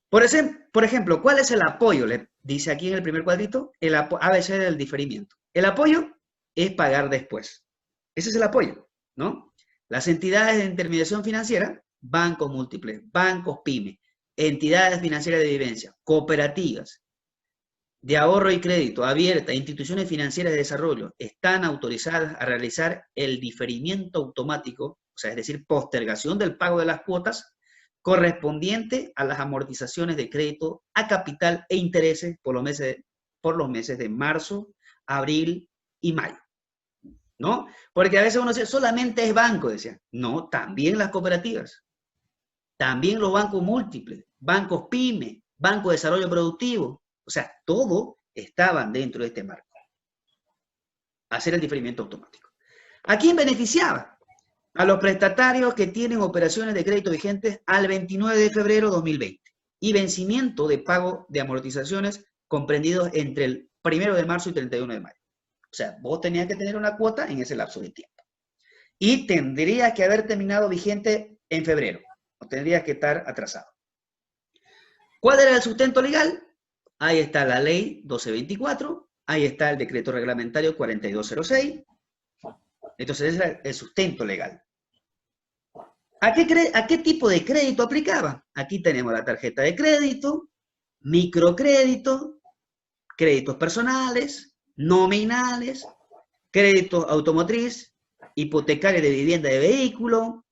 Por ejemplo, ¿cuál es el apoyo? Le dice aquí en el primer cuadrito, el ABC del diferimiento. El apoyo es pagar después. Ese es el apoyo, ¿no? Las entidades de intermediación financiera, bancos múltiples, bancos PYME, entidades financieras de vivencia, cooperativas, de ahorro y crédito abierta, instituciones financieras de desarrollo, están autorizadas a realizar el diferimiento automático, o sea, es decir, postergación del pago de las cuotas correspondiente a las amortizaciones de crédito a capital e intereses por los meses de marzo, abril y mayo, ¿no? Porque a veces uno dice, solamente es banco, decía. No, también las cooperativas, también los bancos múltiples, bancos PYME, Banco de Desarrollo Productivo, o sea, todo estaban dentro de este marco. Hacer el diferimiento automático. ¿A quién beneficiaba? A los prestatarios que tienen operaciones de crédito vigentes al 29 de febrero de 2020 y vencimiento de pago de amortizaciones comprendidos entre el 1 de marzo y 31 de mayo. O sea, vos tenías que tener una cuota en ese lapso de tiempo. Y tendría que haber terminado vigente en febrero. O tendría que estar atrasado. ¿Cuál era el sustento legal? Ahí está la ley 1224, ahí está el decreto reglamentario 4206. Entonces, ese era el sustento legal. ¿A qué tipo de crédito aplicaba? Aquí tenemos la tarjeta de crédito, microcrédito, créditos personales, nominales, créditos automotriz, hipotecarios de vivienda de vehículo,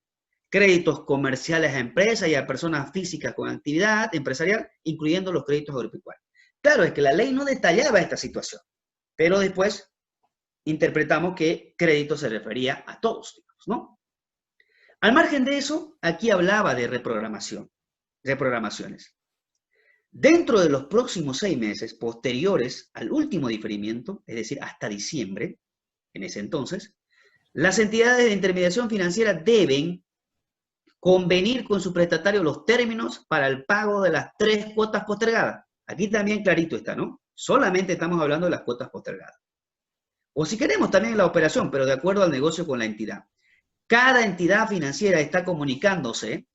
créditos comerciales a empresas y a personas físicas con actividad empresarial, incluyendo los créditos agropecuarios. Claro, es que la ley no detallaba esta situación, pero después interpretamos que crédito se refería a todos, digamos, ¿no? Al margen de eso, aquí hablaba de reprogramaciones. Dentro de los próximos 6 meses posteriores al último diferimiento, es decir, hasta diciembre, en ese entonces, las entidades de intermediación financiera deben convenir con su prestatario los términos para el pago de las 3 cuotas postergadas. Aquí también clarito está, ¿no? Solamente estamos hablando de las cuotas postergadas. O si queremos también la operación, pero de acuerdo al negocio con la entidad. Cada entidad financiera está comunicándose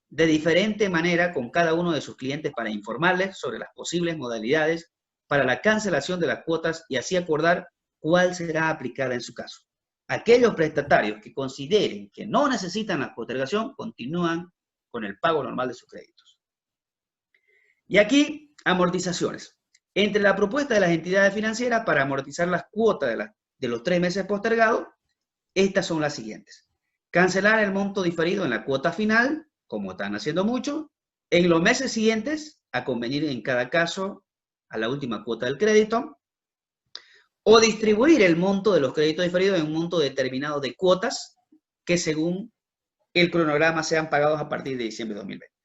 de diferente manera con cada uno de sus clientes para informarles sobre las posibles modalidades para la cancelación de las cuotas y así acordar cuál será aplicada en su caso. Aquellos prestatarios que consideren que no necesitan la postergación continúan con el pago normal de sus créditos. Y aquí, amortizaciones. Entre la propuesta de las entidades financieras para amortizar las cuotas de los 3 meses postergados, estas son las siguientes. Cancelar el monto diferido en la cuota final, como están haciendo muchos, en los meses siguientes, a convenir en cada caso a la última cuota del crédito, o distribuir el monto de los créditos diferidos en un monto determinado de cuotas que según el cronograma sean pagados a partir de diciembre de 2020.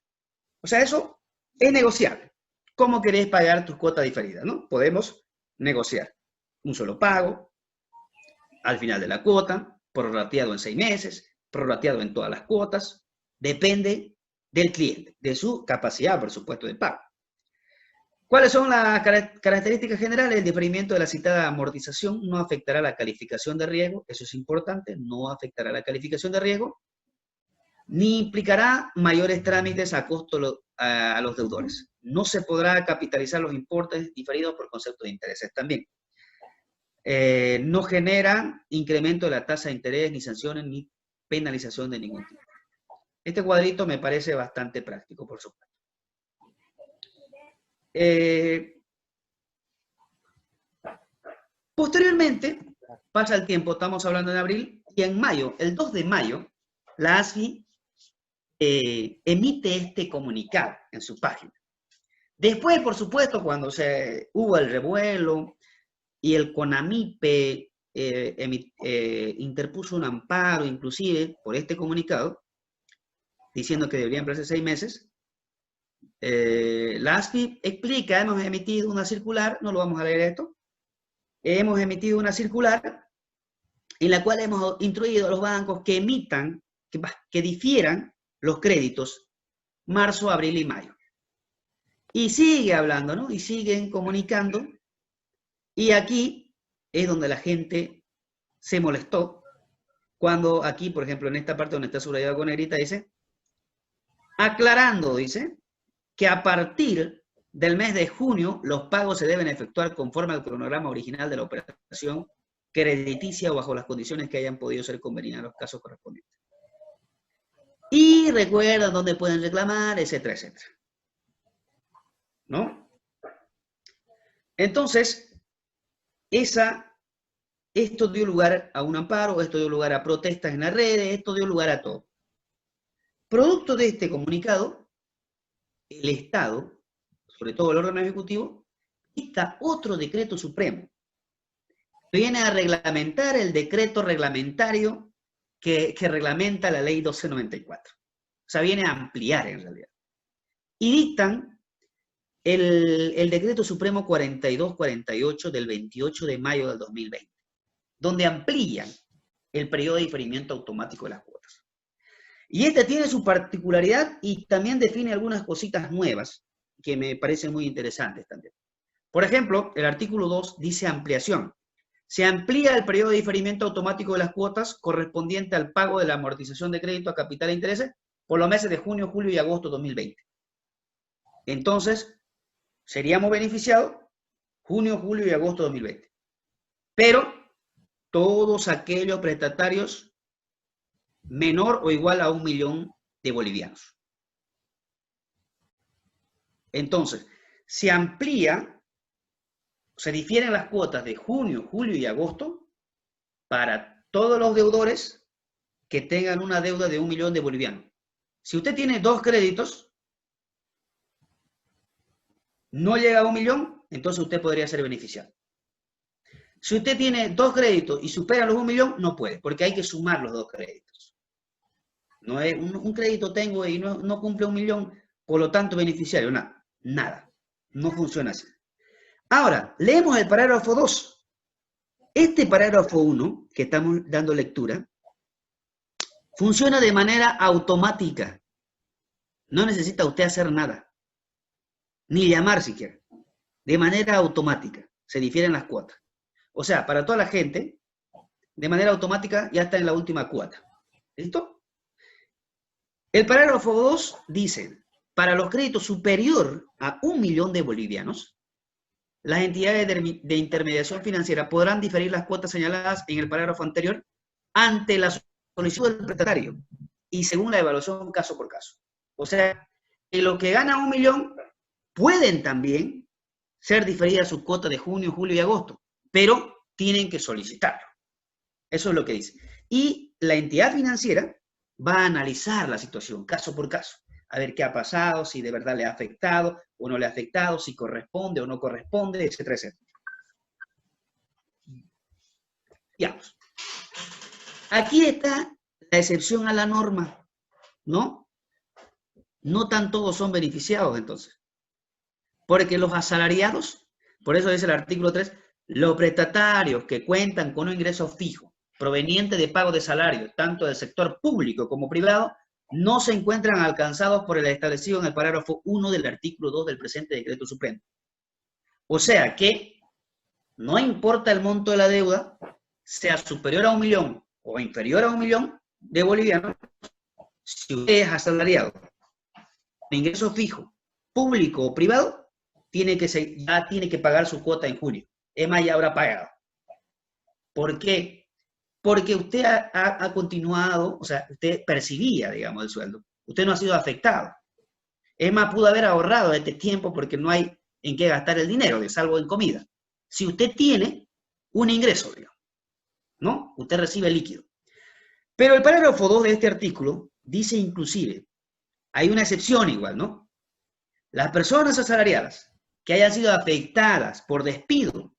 O sea, eso es negociable. ¿Cómo querés pagar tus cuotas diferidas? ¿No? Podemos negociar un solo pago, al final de la cuota, prorrateado en 6 meses, prorrateado en todas las cuotas, depende del cliente, de su capacidad, por supuesto, de pago. ¿Cuáles son las características generales? El diferimiento de la citada amortización no afectará la calificación de riesgo, eso es importante, no afectará la calificación de riesgo, ni implicará mayores trámites a costo a los deudores. No se podrá capitalizar los importes diferidos por concepto de intereses también. No genera incremento de la tasa de interés, ni sanciones, ni penalización de ningún tipo. Este cuadrito me parece bastante práctico, por supuesto. Posteriormente, pasa el tiempo, estamos hablando de abril, y en mayo, el 2 de mayo, la ASFI emite este comunicado en su página. Después, por supuesto, cuando hubo el revuelo y el CONAMIPE interpuso un amparo, inclusive, por este comunicado, diciendo que deberían emplearse 6 meses, la ASFI explica, hemos emitido una circular, no lo vamos a leer esto, hemos emitido una circular en la cual hemos instruido a los bancos que emitan, que difieran los créditos marzo, abril y mayo. Y sigue hablando, ¿no? Y siguen comunicando. Y aquí es donde la gente se molestó. Cuando aquí, por ejemplo, en esta parte donde está subrayado con negrita, dice, aclarando, dice, que a partir del mes de junio los pagos se deben efectuar conforme al cronograma original de la operación crediticia o bajo las condiciones que hayan podido ser convenidas en los casos correspondientes. Y recuerdan dónde pueden reclamar, etcétera, etcétera. ¿No? Entonces, esto dio lugar a un amparo, esto dio lugar a protestas en las redes, esto dio lugar a todo. Producto de este comunicado, el Estado, sobre todo el órgano ejecutivo, dicta otro decreto supremo. Viene a reglamentar el decreto reglamentario que reglamenta la ley 1294. O sea, viene a ampliar en realidad. Y dictan el decreto supremo 4248 del 28 de mayo del 2020, donde amplían el periodo de diferimiento automático de las cuotas. Y este tiene su particularidad y también define algunas cositas nuevas que me parecen muy interesantes también. Por ejemplo, el artículo 2 dice ampliación. Se amplía el periodo de diferimiento automático de las cuotas correspondiente al pago de la amortización de crédito a capital e intereses por los meses de junio, julio y agosto de 2020. Entonces, seríamos beneficiados junio, julio y agosto de 2020. Pero todos aquellos prestatarios menor o igual a 1 millón de bolivianos. Entonces, se amplía, se difieren las cuotas de junio, julio y agosto para todos los deudores que tengan una deuda de 1 millón de bolivianos. Si usted tiene 2 créditos, no llega a 1 millón, entonces usted podría ser beneficiado. Si usted tiene 2 créditos y supera los 1 millón, no puede, porque hay que sumar los 2 créditos. No es un crédito tengo y no cumple 1 millón, por lo tanto beneficiario, nada. No funciona así. Ahora, leemos el parágrafo 2. Este parágrafo 1, que estamos dando lectura, funciona de manera automática. No necesita usted hacer nada, ni llamar siquiera. De manera automática se difieren las cuotas. O sea, para toda la gente, de manera automática ya está en la última cuota. ¿Listo? El parágrafo 2 dice, para los créditos superior a 1.000.000 de bolivianos, las entidades de intermediación financiera podrán diferir las cuotas señaladas en el parágrafo anterior ante la solicitud del prestatario y según la evaluación caso por caso. O sea, que los que ganan 1.000.000 pueden también ser diferidas sus cuotas de junio, julio y agosto, pero tienen que solicitarlo. Eso es lo que dice. Y la entidad financiera va a analizar la situación caso por caso, a ver qué ha pasado, si de verdad le ha afectado o no le ha afectado, si corresponde o no corresponde, etcétera, etcétera. Digamos, aquí está la excepción a la norma, ¿no? No tan todos son beneficiados, entonces. Porque los asalariados, por eso dice el artículo 3, los prestatarios que cuentan con un ingreso fijo proveniente de pago de salario, tanto del sector público como privado, no se encuentran alcanzados por el establecido en el parágrafo 1 del artículo 2 del presente decreto supremo. O sea que no importa el monto de la deuda, sea superior a 1.000.000 o inferior a 1.000.000 de bolivianos, si usted es asalariado, de ingreso fijo, público o privado, ya tiene que pagar su cuota en junio. Es más, ya habrá pagado. ¿Por qué? Porque usted ha continuado, o sea, usted percibía, digamos, el sueldo. Usted no ha sido afectado. Es más, pudo haber ahorrado este tiempo porque no hay en qué gastar el dinero, salvo en comida. Si usted tiene un ingreso, digamos, ¿no? Usted recibe líquido. Pero el parágrafo 2 de este artículo dice inclusive, hay una excepción igual, ¿no? Las personas asalariadas que hayan sido afectadas por despido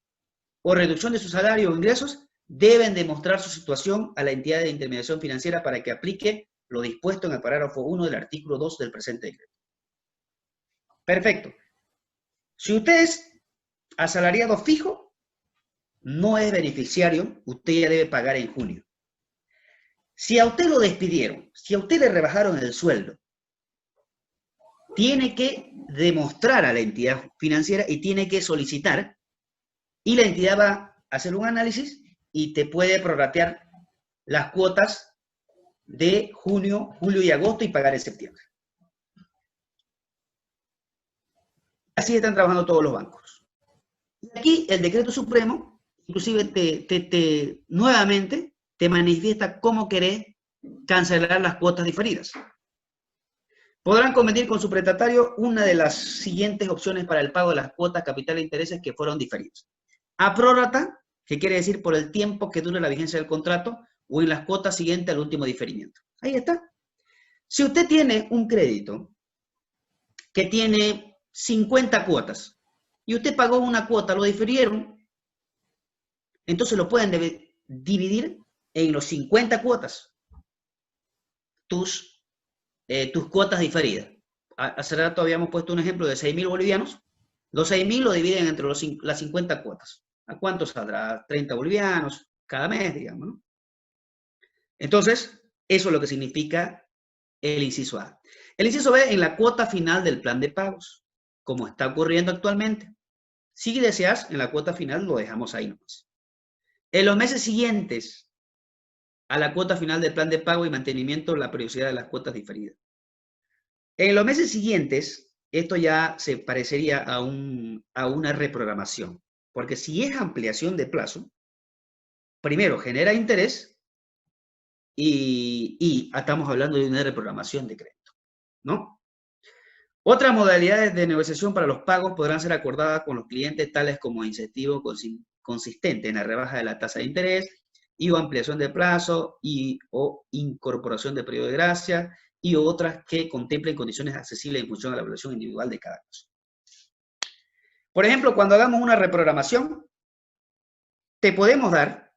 o reducción de su salario o ingresos deben demostrar su situación a la entidad de intermediación financiera para que aplique lo dispuesto en el parágrafo 1 del artículo 2 del presente decreto. Perfecto. Si usted es asalariado fijo, no es beneficiario, usted ya debe pagar en junio. Si a usted lo despidieron, si a usted le rebajaron el sueldo, tiene que demostrar a la entidad financiera y tiene que solicitar, y la entidad va a hacer un análisis y te puede prorratear las cuotas de junio, julio y agosto y pagar en septiembre. Así están trabajando todos los bancos. Y aquí el decreto supremo, inclusive nuevamente te manifiesta cómo querés cancelar las cuotas diferidas. Podrán convenir con su prestatario una de las siguientes opciones para el pago de las cuotas, capital e intereses que fueron diferidos. A prórrata, que quiere decir por el tiempo que dure la vigencia del contrato, o en las cuotas siguientes al último diferimiento. Ahí está. Si usted tiene un crédito que tiene 50 cuotas y usted pagó una cuota, lo diferieron, entonces lo pueden dividir en los 50 cuotas, tus cuotas diferidas. Hace rato habíamos puesto un ejemplo de 6.000 bolivianos. Los 6.000 lo dividen entre las 50 cuotas. ¿A cuánto saldrá? 30 bolivianos cada mes, digamos, ¿no? Entonces, eso es lo que significa el inciso A. El inciso B en la cuota final del plan de pagos, como está ocurriendo actualmente. Si deseas, en la cuota final lo dejamos ahí nomás. En los meses siguientes a la cuota final del plan de pago y mantenimiento, la periodicidad de las cuotas diferidas. En los meses siguientes, esto ya se parecería a una reprogramación, porque si es ampliación de plazo, primero genera interés y estamos hablando de una reprogramación de crédito, ¿no? Otras modalidades de negociación para los pagos podrán ser acordadas con los clientes, tales como incentivo consistente en la rebaja de la tasa de interés y o ampliación de plazo y o incorporación de periodo de gracia y otras que contemplen condiciones accesibles en función de la evaluación individual de cada caso. Por ejemplo, cuando hagamos una reprogramación, te podemos dar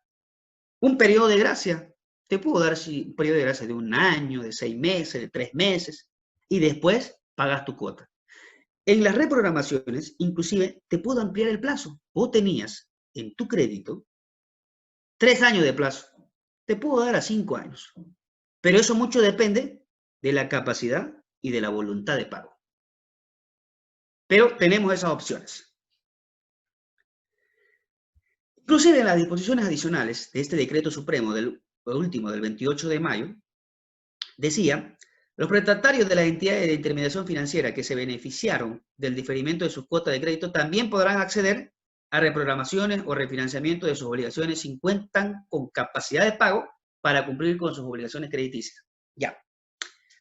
un periodo de gracia. Te puedo dar un periodo de gracia de 1 año, de 6 meses, de 3 meses, y después pagas tu cuota. En las reprogramaciones, inclusive, te puedo ampliar el plazo. Vos tenías en tu crédito 3 años de plazo. Te puedo dar a 5 años. Pero eso mucho depende de la capacidad y de la voluntad de pago. Pero tenemos esas opciones. Inclusive en las disposiciones adicionales de este decreto supremo del último, del 28 de mayo, decía, Los prestatarios de las entidades de intermediación financiera que se beneficiaron del diferimiento de sus cuotas de crédito también podrán acceder a reprogramaciones o refinanciamiento de sus obligaciones si cuentan con capacidad de pago para cumplir con sus obligaciones crediticias. Ya.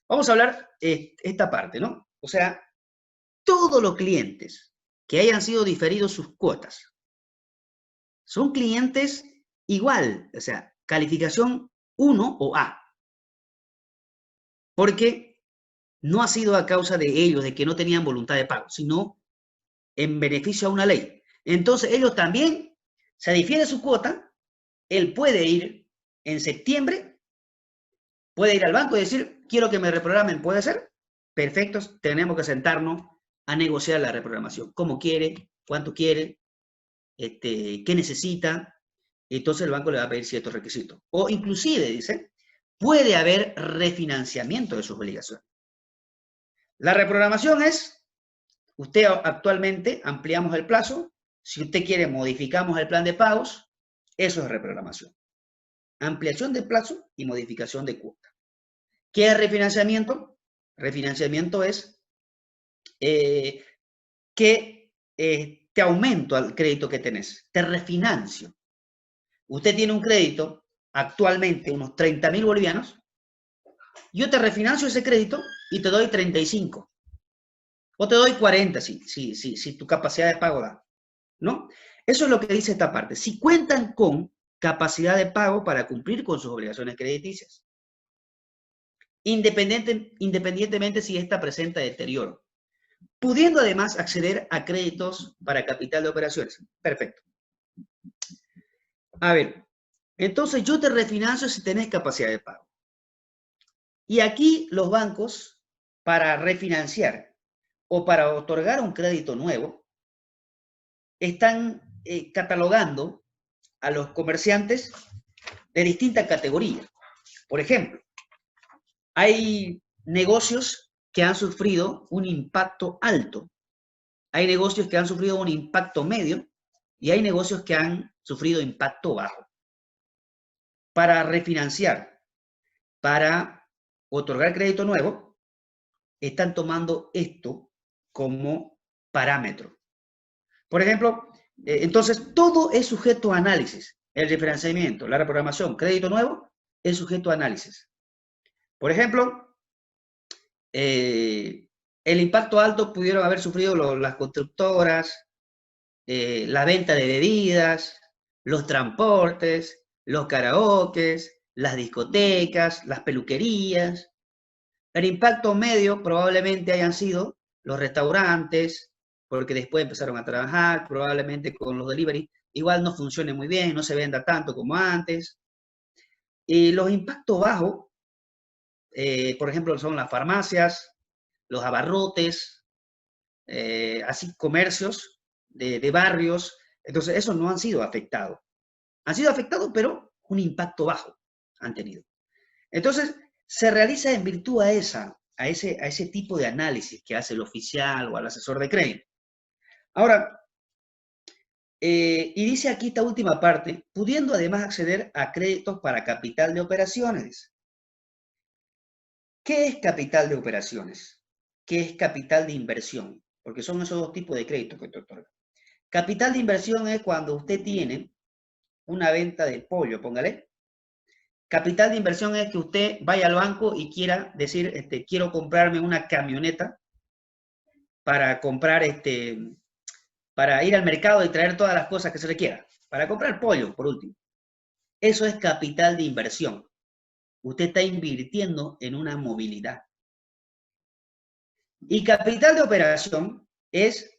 Vamos a hablar esta parte, ¿no? O sea, todos los clientes que hayan sido diferidos sus cuotas son clientes igual, o sea, calificación 1 o A. Porque no ha sido a causa de ellos, de que no tenían voluntad de pago, sino en beneficio a una ley. Entonces, ellos también se difiere su cuota, él puede ir en septiembre, puede ir al banco y decir, quiero que me reprogramen, ¿puede ser? Perfecto, tenemos que sentarnos a negociar la reprogramación. ¿Cómo quiere? ¿Cuánto quiere? ¿Qué necesita? Entonces el banco le va a pedir ciertos requisitos. O inclusive, dice, puede haber refinanciamiento de sus obligaciones. La reprogramación es, usted actualmente ampliamos el plazo, si usted quiere modificamos el plan de pagos, eso es reprogramación. Ampliación de plazo y modificación de cuota. ¿Qué es refinanciamiento? Refinanciamiento es que te aumento el crédito que tenés, te refinancio. Usted tiene un crédito actualmente unos 30.000 bolivianos, yo te refinancio ese crédito y te doy 35. O te doy 40 si tu capacidad de pago da, ¿no? Eso es lo que dice esta parte. Si cuentan con capacidad de pago para cumplir con sus obligaciones crediticias, independientemente si esta presenta deterioro, pudiendo además acceder a créditos para capital de operaciones. Perfecto. A ver, entonces yo te refinancio si tenés capacidad de pago. Y aquí los bancos, para refinanciar o para otorgar un crédito nuevo, están catalogando a los comerciantes de distintas categorías. Por ejemplo, hay negocios que han sufrido un impacto alto, hay negocios que han sufrido un impacto medio y hay negocios que han sufrido impacto bajo. Para refinanciar, para otorgar crédito nuevo, están tomando esto como parámetro. Por ejemplo, entonces todo es sujeto a análisis. El refinanciamiento, la reprogramación, crédito nuevo, es sujeto a análisis. Por ejemplo, el impacto alto pudieron haber sufrido las constructoras, la venta de bebidas, los transportes, los karaokes, las discotecas, las peluquerías. El impacto medio probablemente hayan sido los restaurantes, porque después empezaron a trabajar, probablemente con los delivery, igual no funcione muy bien, no se venda tanto como antes. Y los impactos bajos, por ejemplo, son las farmacias, los abarrotes, así comercios de barrios. Entonces, esos no han sido afectados. Han sido afectados, pero un impacto bajo han tenido. Entonces, se realiza en virtud a ese tipo de análisis que hace el oficial o el asesor de crédito. Ahora, y dice aquí esta última parte, pudiendo además acceder a créditos para capital de operaciones. ¿Qué es capital de operaciones? ¿Qué es capital de inversión? Porque son esos dos tipos de créditos que te otorgan. Capital de inversión es cuando usted tiene una venta de pollo, póngale. Capital de inversión es que usted vaya al banco y quiera decir, quiero comprarme una camioneta para comprar, para ir al mercado y traer todas las cosas que se requiera. Para comprar pollo, por último. Eso es capital de inversión. Usted está invirtiendo en una movilidad. Y capital de operación es,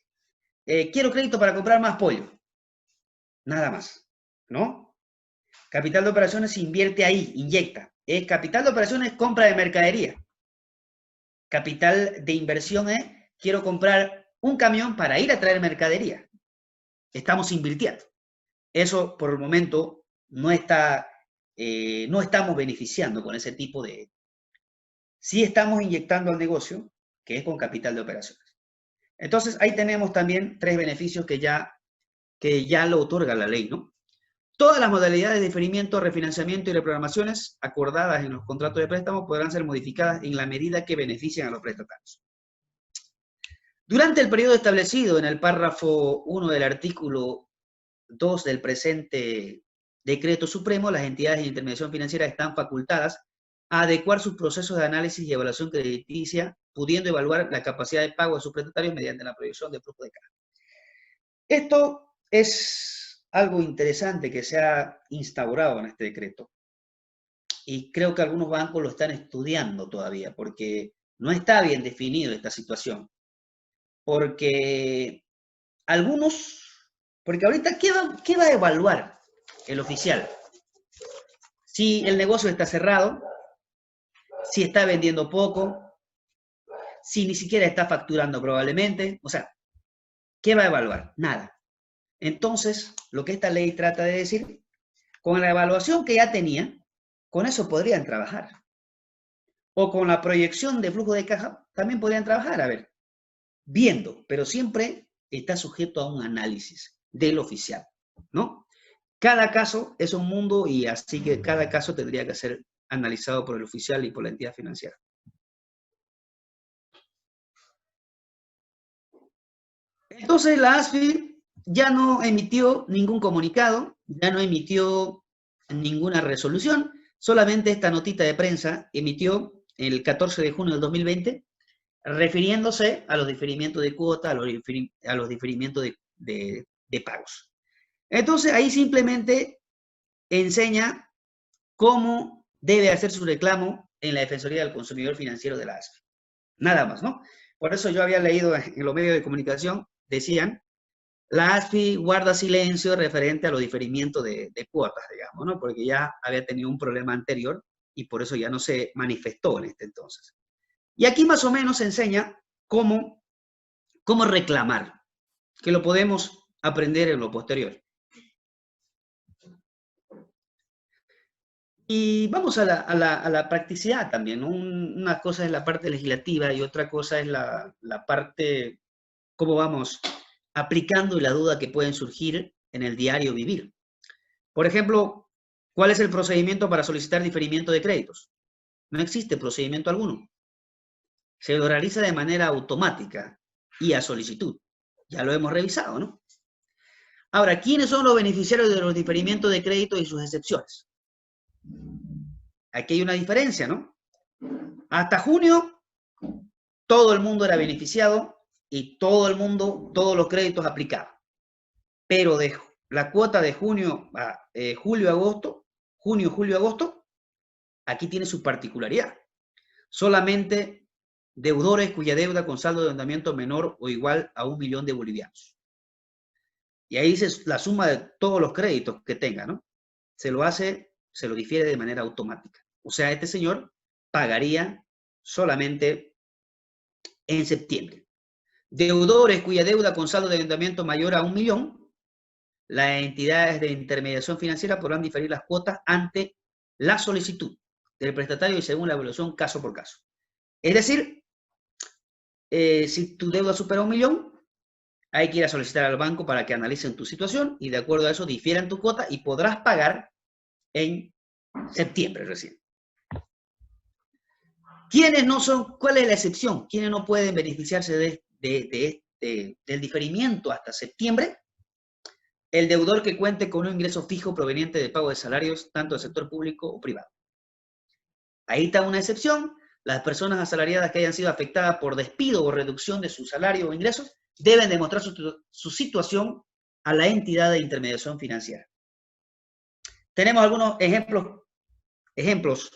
quiero crédito para comprar más pollo. Nada más, ¿no? Capital de operaciones invierte ahí, inyecta. Capital de operaciones es compra de mercadería. Capital de inversión es, quiero comprar un camión para ir a traer mercadería. Estamos invirtiendo. Eso por el momento no está, no estamos beneficiando con ese tipo de... Sí estamos inyectando al negocio, que es con capital de operaciones. Entonces, ahí tenemos también tres beneficios que ya lo otorga la ley, ¿no? Todas las modalidades de diferimiento, refinanciamiento y reprogramaciones acordadas en los contratos de préstamo podrán ser modificadas en la medida que beneficien a los prestatarios. Durante el periodo establecido en el párrafo 1 del artículo 2 del presente decreto supremo, las entidades de intermediación financiera están facultadas a adecuar sus procesos de análisis y evaluación crediticia, pudiendo evaluar la capacidad de pago de sus prestatarios mediante la proyección de flujo de caja. Esto es algo interesante que se ha instaurado en este decreto. Y creo que algunos bancos lo están estudiando todavía, porque no está bien definido esta situación. Porque ahorita, ¿qué va a evaluar el oficial? Si el negocio está cerrado, si está vendiendo poco, si ni siquiera está facturando probablemente. O sea, ¿qué va a evaluar? Nada. Entonces, lo que esta ley trata de decir, con la evaluación que ya tenía, con eso podrían trabajar. O con la proyección de flujo de caja, también podrían trabajar, a ver, viendo, pero siempre está sujeto a un análisis del oficial, ¿no? Cada caso es un mundo y así que cada caso tendría que ser analizado por el oficial y por la entidad financiera. Entonces la ASFI ya no emitió ningún comunicado, ya no emitió ninguna resolución, solamente esta notita de prensa emitió el 14 de junio del 2020, refiriéndose a los diferimientos de cuota, a los diferimientos de pagos. Entonces ahí simplemente enseña cómo debe hacer su reclamo en la Defensoría del Consumidor Financiero de la ASFI. Nada más, ¿no? Por eso yo había leído en los medios de comunicación, decían, la ASFI guarda silencio referente a los diferimientos de cuotas, digamos, ¿no? Porque ya había tenido un problema anterior y por eso ya no se manifestó en este entonces. Y aquí más o menos se enseña cómo reclamar, que lo podemos aprender en lo posterior. Y vamos a la practicidad también, ¿no? Una cosa es la parte legislativa y otra cosa es la parte, cómo vamos aplicando y la duda que pueden surgir en el diario vivir. Por ejemplo, ¿cuál es el procedimiento para solicitar diferimiento de créditos? No existe procedimiento alguno. Se lo realiza de manera automática y a solicitud. Ya lo hemos revisado, ¿no? Ahora, ¿quiénes son los beneficiarios de los diferimientos de crédito y sus excepciones? Aquí hay una diferencia, ¿no? Hasta junio, todo el mundo era beneficiado y todo el mundo, todos los créditos aplicaban. Pero de la cuota de junio a julio-agosto, junio-julio-agosto, aquí tiene su particularidad. Solamente deudores cuya deuda con saldo de endeudamiento menor o igual a 1 millón de bolivianos. Y ahí dice la suma de todos los créditos que tenga, ¿no? Se lo difiere de manera automática. O sea, este señor pagaría solamente en septiembre. Deudores cuya deuda con saldo de endeudamiento mayor a 1 millón, las entidades de intermediación financiera podrán diferir las cuotas ante la solicitud del prestatario y según la evaluación caso por caso. Es decir, si tu deuda supera 1 millón, hay que ir a solicitar al banco para que analicen tu situación y de acuerdo a eso difieran tu cuota y podrás pagar en septiembre recién. ¿Quiénes no son? ¿Cuál es la excepción? ¿Quiénes no pueden beneficiarse del diferimiento hasta septiembre? El deudor que cuente con un ingreso fijo proveniente de pago de salarios, tanto del sector público o privado. Ahí está una excepción. Las personas asalariadas que hayan sido afectadas por despido o reducción de su salario o ingresos deben demostrar su situación a la entidad de intermediación financiera. Tenemos algunos ejemplos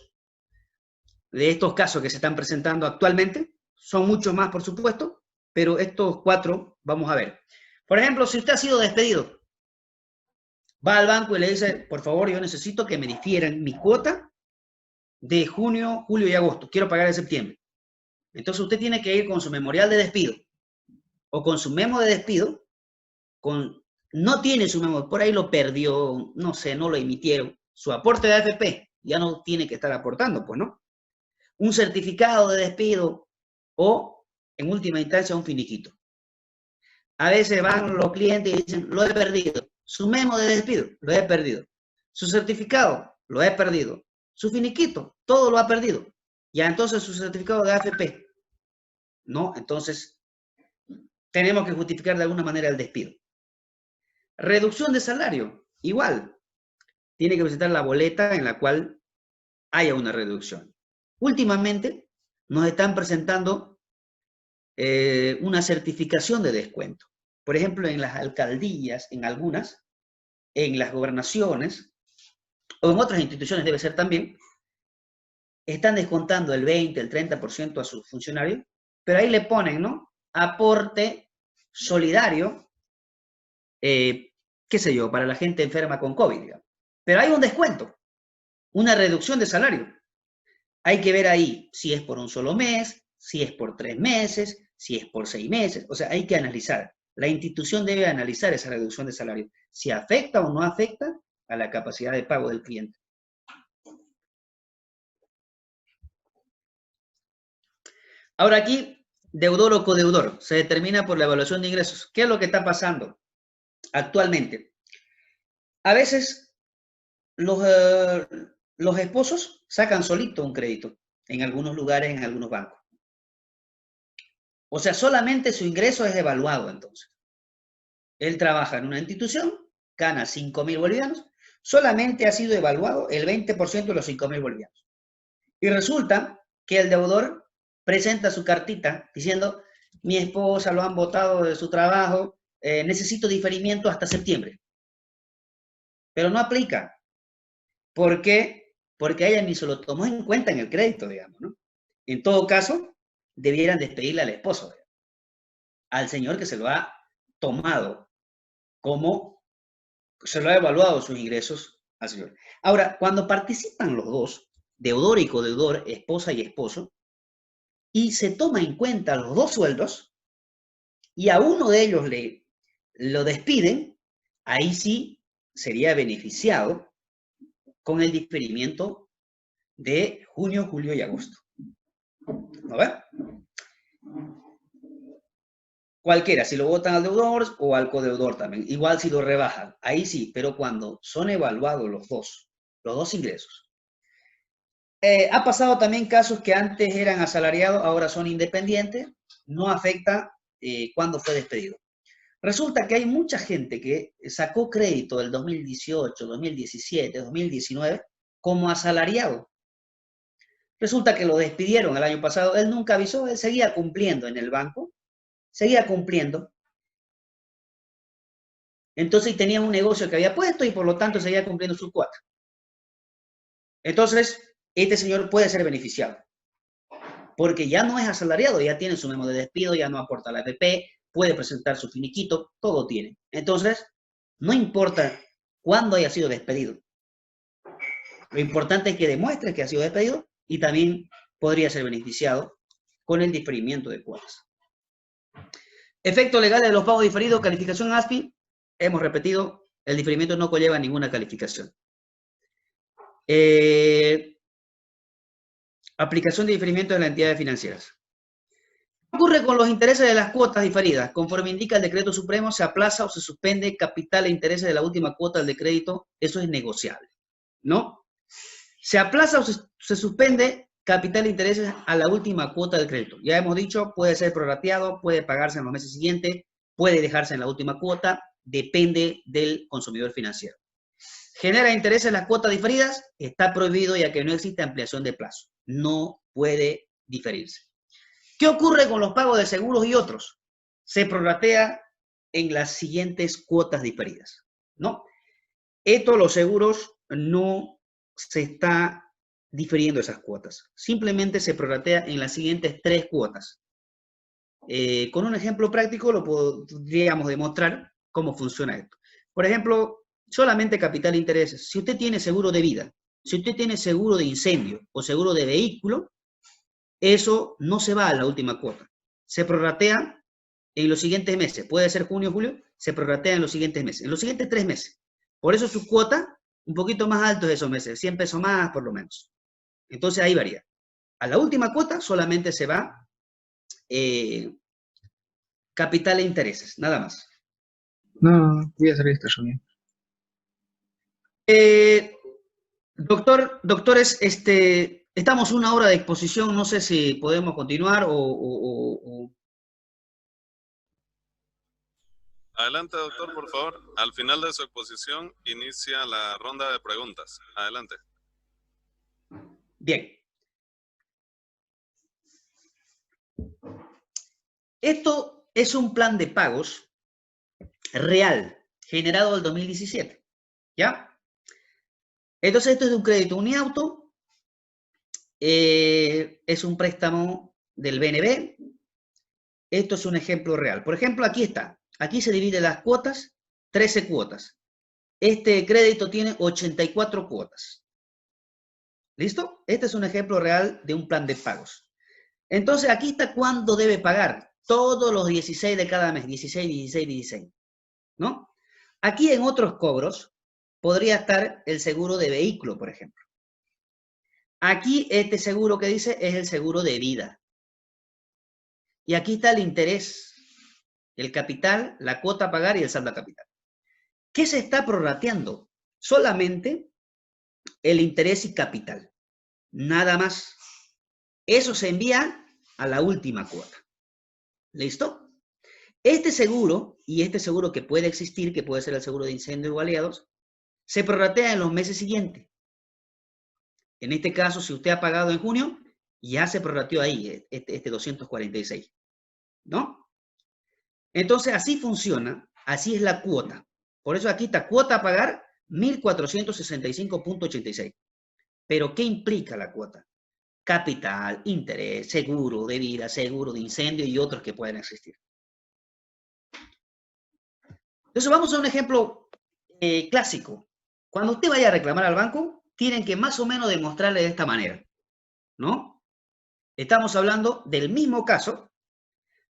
de estos casos que se están presentando actualmente. Son muchos más, por supuesto, pero estos 4 vamos a ver. Por ejemplo, si usted ha sido despedido, va al banco y le dice, por favor, yo necesito que me difieran mi cuota de junio, julio y agosto. Quiero pagar en septiembre. Entonces usted tiene que ir con su memorial de despido o con su memo de despido, no tiene su memo, por ahí lo perdió, no sé, no lo emitieron. Su aporte de AFP ya no tiene que estar aportando, pues, ¿no? Un certificado de despido o, en última instancia, un finiquito. A veces van los clientes y dicen, lo he perdido. Su memo de despido, lo he perdido. Su certificado lo he perdido. Su finiquito, todo lo ha perdido. Ya entonces su certificado de AFP. No, entonces tenemos que justificar de alguna manera el despido. Reducción de salario, igual. Tiene que presentar la boleta en la cual haya una reducción. Últimamente nos están presentando una certificación de descuento. Por ejemplo, en las alcaldías, en algunas, en las gobernaciones, o en otras instituciones debe ser también, están descontando el 20, el 30% a sus funcionarios, pero ahí le ponen, ¿no? Aporte solidario, qué sé yo, para la gente enferma con COVID, digamos. Pero hay un descuento, una reducción de salario. Hay que ver ahí si es por un solo mes, si es por 3 meses, si es por 6 meses. O sea, hay que analizar. La institución debe analizar esa reducción de salario, si afecta o no afecta a la capacidad de pago del cliente. Ahora aquí, deudor o codeudor, se determina por la evaluación de ingresos. ¿Qué es lo que está pasando actualmente? A veces los esposos sacan solito un crédito en algunos lugares, en algunos bancos. O sea, solamente su ingreso es evaluado entonces. Él trabaja en una institución, gana 5.000 bolivianos, solamente ha sido evaluado el 20% de los 5.000 bolivianos. Y resulta que el deudor presenta su cartita diciendo, mi esposa lo han botado de su trabajo, necesito diferimiento hasta septiembre. Pero no aplica. ¿Por qué? Porque ella ni se lo tomó en cuenta en el crédito, digamos, ¿no? En todo caso, debieran despedirle al esposo, digamos, al señor que se lo ha tomado como, se lo ha evaluado sus ingresos al señor. Ahora, cuando participan los dos, deudor y codeudor, esposa y esposo, y se toma en cuenta los dos sueldos, y a uno de ellos lo despiden, ahí sí sería beneficiado con el diferimiento de junio, julio y agosto. ¿No ven? Cualquiera, si lo votan al deudor o al codeudor también, igual si lo rebajan, ahí sí, pero cuando son evaluados los dos ingresos. Ha pasado también casos que antes eran asalariados, ahora son independientes, no afecta cuándo fue despedido. Resulta que hay mucha gente que sacó crédito del 2018, 2017, 2019 como asalariado. Resulta que lo despidieron el año pasado, él nunca avisó, él seguía cumpliendo en el banco, seguía cumpliendo. Entonces tenía un negocio que había puesto y por lo tanto seguía cumpliendo su cuota. Entonces, este señor puede ser beneficiado, porque ya no es asalariado, ya tiene su memo de despido, ya no aporta la AFP, puede presentar su finiquito, todo tiene. Entonces, no importa cuándo haya sido despedido. Lo importante es que demuestre que ha sido despedido y también podría ser beneficiado con el diferimiento de cuotas. Efectos legales de los pagos diferidos, calificación ASPI, hemos repetido, el diferimiento no conlleva ninguna calificación. Aplicación de diferimiento de las entidades financieras. ¿Qué ocurre con los intereses de las cuotas diferidas? Conforme indica el decreto supremo, se aplaza o se suspende capital e intereses de la última cuota del crédito, eso es negociable, ¿no? Se aplaza o se suspende capital e intereses a la última cuota del crédito. Ya hemos dicho, puede ser prorrateado, puede pagarse en los meses siguientes, puede dejarse en la última cuota, depende del consumidor financiero. Genera intereses en las cuotas diferidas, está prohibido ya que no existe ampliación de plazo. No puede diferirse. ¿Qué ocurre con los pagos de seguros y otros? Se prorratea en las siguientes cuotas diferidas, ¿no? Esto, los seguros, no se está diferiendo esas cuotas. Simplemente se prorratea en las siguientes 3 cuotas. Con un ejemplo práctico lo podríamos demostrar cómo funciona esto. Por ejemplo, solamente capital e intereses. Si usted tiene seguro de vida, si usted tiene seguro de incendio o seguro de vehículo, eso no se va a la última cuota. Se prorratea en los siguientes meses. Puede ser junio o julio, se prorratea en los siguientes meses. En los siguientes 3 meses. Por eso su cuota un poquito más alto de esos meses, 100 pesos más por lo menos. Entonces ahí varía. A la última cuota solamente se va capital e intereses, nada más. No, voy a hacer esta reunión. Doctores, estamos 1 hora de exposición, no sé si podemos continuar o... Adelante, doctor, por favor. Al final de su exposición inicia la ronda de preguntas. Adelante. Bien. Esto es un plan de pagos real, generado en 2017, ¿ya? Entonces, esto es de un crédito Uniauto, es un préstamo del BNB. Esto es un ejemplo real. Por ejemplo, aquí está. Aquí se divide las cuotas, 13 cuotas. Este crédito tiene 84 cuotas. ¿Listo? Este es un ejemplo real de un plan de pagos. Entonces, aquí está cuándo debe pagar. Todos los 16 de cada mes. 16, 16, 16. ¿No? Aquí en otros cobros podría estar el seguro de vehículo, por ejemplo. Aquí este seguro que dice es el seguro de vida. Y aquí está el interés, el capital, la cuota a pagar y el saldo a capital. ¿Qué se está prorrateando? Solamente el interés y capital. Nada más. Eso se envía a la última cuota. ¿Listo? Este seguro, y este seguro que puede existir, que puede ser el seguro de incendio o aliados, se prorratea en los meses siguientes. En este caso, si usted ha pagado en junio, ya se prorrateó ahí, este 246. ¿No? Entonces, así funciona, así es la cuota. Por eso aquí está cuota a pagar 1.465.86. Pero, ¿qué implica la cuota? Capital, interés, seguro de vida, seguro de incendio y otros que pueden existir. Entonces, vamos a un ejemplo clásico. Cuando usted vaya a reclamar al banco, tienen que más o menos demostrarle de esta manera, ¿no? Estamos hablando del mismo caso,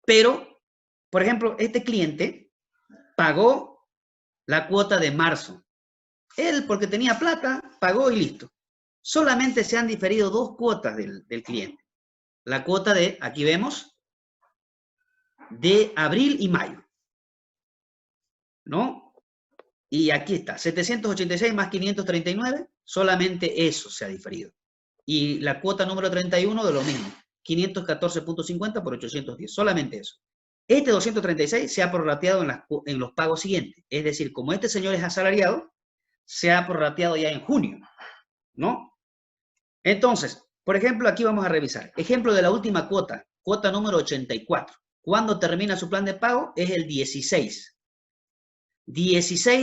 pero, por ejemplo, este cliente pagó la cuota de marzo. Él, porque tenía plata, pagó y listo. Solamente se han diferido 2 cuotas del cliente. La cuota de, aquí vemos, de abril y mayo. ¿No? Y aquí está, 786 más 539, solamente eso se ha diferido. Y la cuota número 31 de lo mismo, 514.50 por 810, solamente eso. Este 236 se ha prorrateado en los pagos siguientes. Es decir, como este señor es asalariado, se ha prorrateado ya en junio, ¿no? Entonces, por ejemplo, aquí vamos a revisar. Ejemplo de la última cuota, cuota número 84. ¿Cuándo termina su plan de pago? Es el 16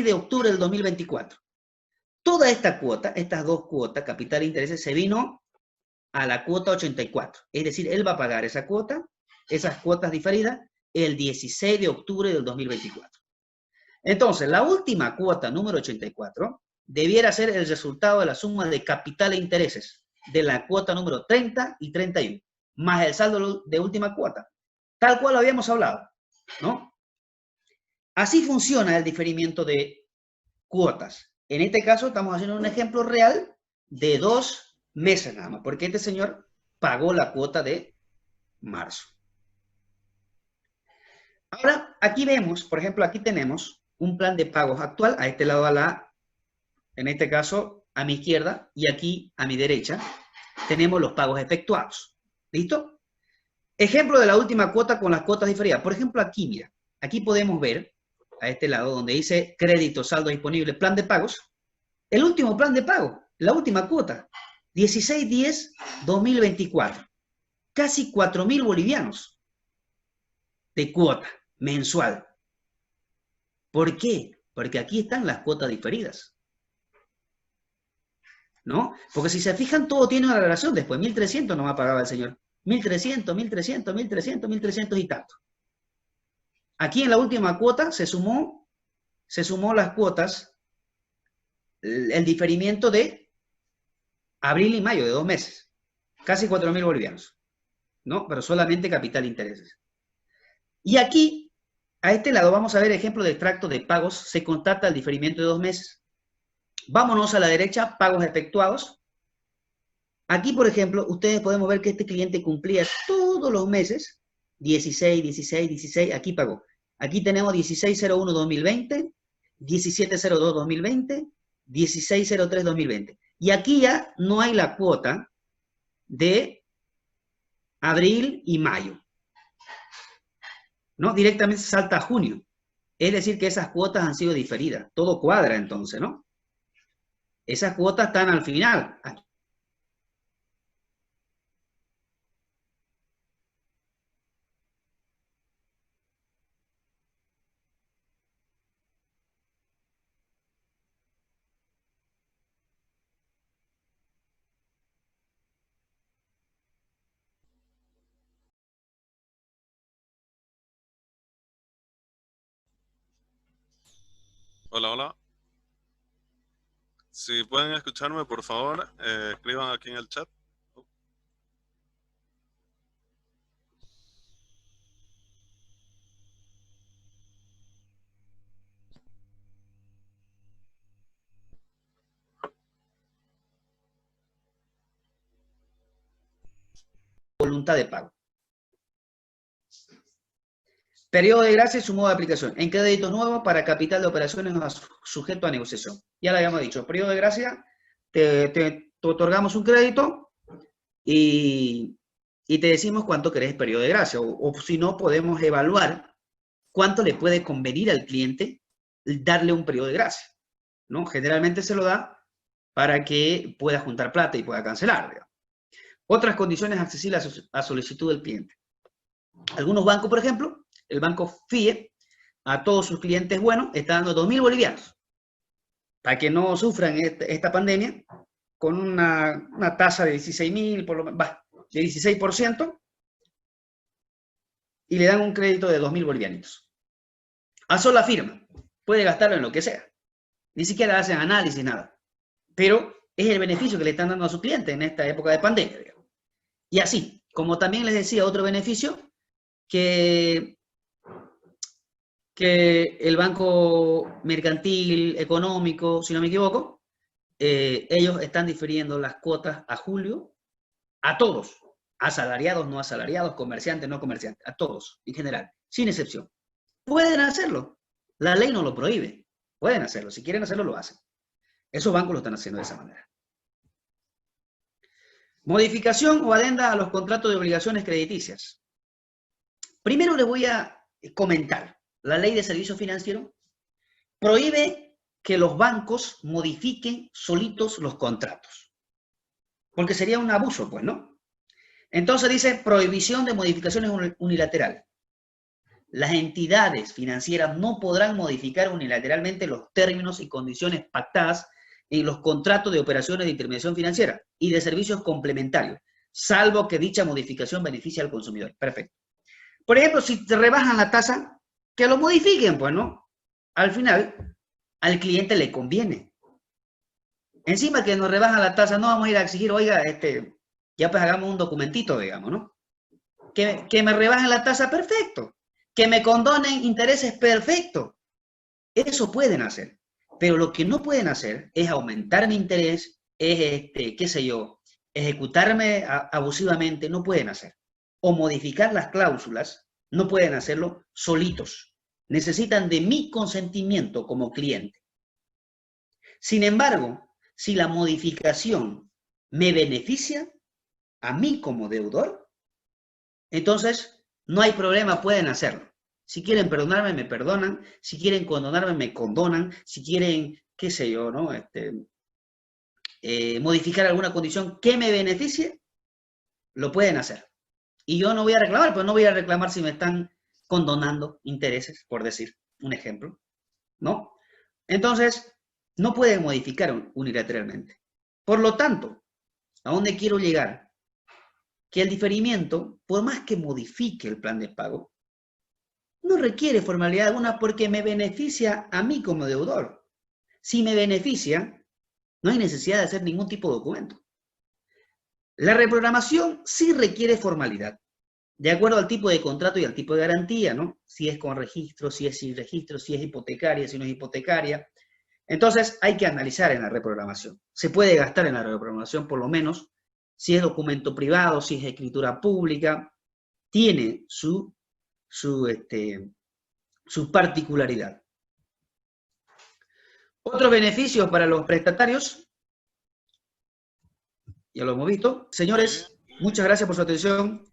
de octubre del 2024. Toda esta cuota, estas 2 cuotas, capital e intereses, se vino a la cuota 84. Es decir, él va a pagar esa cuota, esas cuotas diferidas, el 16 de octubre del 2024. Entonces, la última cuota, número 84, debiera ser el resultado de la suma de capital e intereses de la cuota número 30 y 31, más el saldo de última cuota, tal cual lo habíamos hablado, ¿no? Así funciona el diferimiento de cuotas. En este caso estamos haciendo un ejemplo real de 2 meses nada más, porque este señor pagó la cuota de marzo. Ahora, aquí vemos, por ejemplo, aquí tenemos un plan de pagos actual, a este lado en este caso, a mi izquierda, y aquí a mi derecha, tenemos los pagos efectuados. ¿Listo? Ejemplo de la última cuota con las cuotas diferidas. Por ejemplo, aquí, mira, aquí podemos ver, a este lado, donde dice crédito, saldo disponible, plan de pagos, el último plan de pago, la última cuota, 16/10/2024. Casi 4.000 bolivianos de cuota mensual. ¿Por qué? Porque aquí están las cuotas diferidas. ¿No? Porque si se fijan, todo tiene una relación. Después, 1.300 nomás pagaba el señor. 1.300, 1.300, 1.300, 1.300 y tanto. Aquí en la última cuota se sumó las cuotas, el diferimiento de abril y mayo, de 2 meses. Casi 4.000 bolivianos. ¿No? Pero solamente capital e intereses. Y aquí, a este lado, vamos a ver ejemplo de extracto de pagos. Se constata el diferimiento de 2 meses. Vámonos a la derecha, pagos efectuados. Aquí, por ejemplo, ustedes podemos ver que este cliente cumplía todos los meses, 16, 16, 16, aquí pagó. Aquí tenemos 16/01/2020, 17/02/2020, 16/03/2020. Y aquí ya no hay la cuota de abril y mayo, ¿no? Directamente salta a junio. Es decir, que esas cuotas han sido diferidas. Todo cuadra entonces, ¿no? Esas cuotas están al final. Hola, hola. Si pueden escucharme, por favor, escriban aquí en el chat. Voluntad de pago. Periodo de gracia y su modo de aplicación. En crédito nuevo para capital de operaciones sujeto a negociación. Ya lo habíamos dicho. Periodo de gracia, te otorgamos un crédito y te decimos cuánto querés periodo de gracia. O si no, podemos evaluar cuánto le puede convenir al cliente darle un periodo de gracia, ¿no? Generalmente se lo da para que pueda juntar plata y pueda cancelar, digamos. Otras condiciones accesibles a solicitud del cliente. Algunos bancos, por ejemplo, el banco FIE, a todos sus clientes buenos, está dando 2.000 bolivianos para que no sufran esta pandemia, con una tasa de 16.000, por lo menos, de 16%, y le dan un crédito de 2.000 bolivianitos. A sola firma, puede gastarlo en lo que sea. Ni siquiera hacen análisis, nada. Pero es el beneficio que le están dando a su cliente en esta época de pandemia, digamos. Y así, como también les decía, otro beneficio, que el Banco Mercantil Económico, si no me equivoco, ellos están difiriendo las cuotas a julio a todos, asalariados, no asalariados, comerciantes, no comerciantes, a todos, en general, sin excepción. Pueden hacerlo, la ley no lo prohíbe, pueden hacerlo, si quieren hacerlo, lo hacen. Esos bancos lo están haciendo de esa manera. Modificación o adenda a los contratos de obligaciones crediticias. Primero les voy a comentar. La ley de servicios financieros prohíbe que los bancos modifiquen solitos los contratos. Porque sería un abuso, pues, ¿no? Entonces dice prohibición de modificaciones unilaterales. Las entidades financieras no podrán modificar unilateralmente los términos y condiciones pactadas en los contratos de operaciones de intermediación financiera y de servicios complementarios, salvo que dicha modificación beneficie al consumidor. Perfecto. Por ejemplo, si te rebajan la tasa, que lo modifiquen, pues, ¿no? Al final, al cliente le conviene. Encima que nos rebajan la tasa, no vamos a ir a exigir, oiga, ya pues hagamos un documentito, digamos, ¿no? Que me rebajen la tasa, perfecto. Que me condonen intereses, perfecto. Eso pueden hacer. Pero lo que no pueden hacer es aumentar mi interés, es, qué sé yo, ejecutarme abusivamente, no pueden hacer. O modificar las cláusulas, no pueden hacerlo solitos. Necesitan de mi consentimiento como cliente. Sin embargo, si la modificación me beneficia a mí como deudor, entonces no hay problema, pueden hacerlo. Si quieren perdonarme, me perdonan. Si quieren condonarme, me condonan. Si quieren, qué sé yo, ¿no? Modificar alguna condición que me beneficie, lo pueden hacer. Y yo no voy a reclamar, pues no voy a reclamar si me están condonando intereses, por decir un ejemplo, ¿no? Entonces, no pueden modificar unilateralmente. Por lo tanto, ¿a dónde quiero llegar? Que el diferimiento, por más que modifique el plan de pago, no requiere formalidad alguna porque me beneficia a mí como deudor. Si me beneficia, no hay necesidad de hacer ningún tipo de documento. La reprogramación sí requiere formalidad, de acuerdo al tipo de contrato y al tipo de garantía, ¿no? Si es con registro, si es sin registro, si es hipotecaria, si no es hipotecaria. Entonces hay que analizar en la reprogramación. Se puede gastar en la reprogramación por lo menos, si es documento privado, si es escritura pública, tiene su particularidad. Otros beneficios para los prestatarios. Ya lo hemos visto. Señores, muchas gracias por su atención.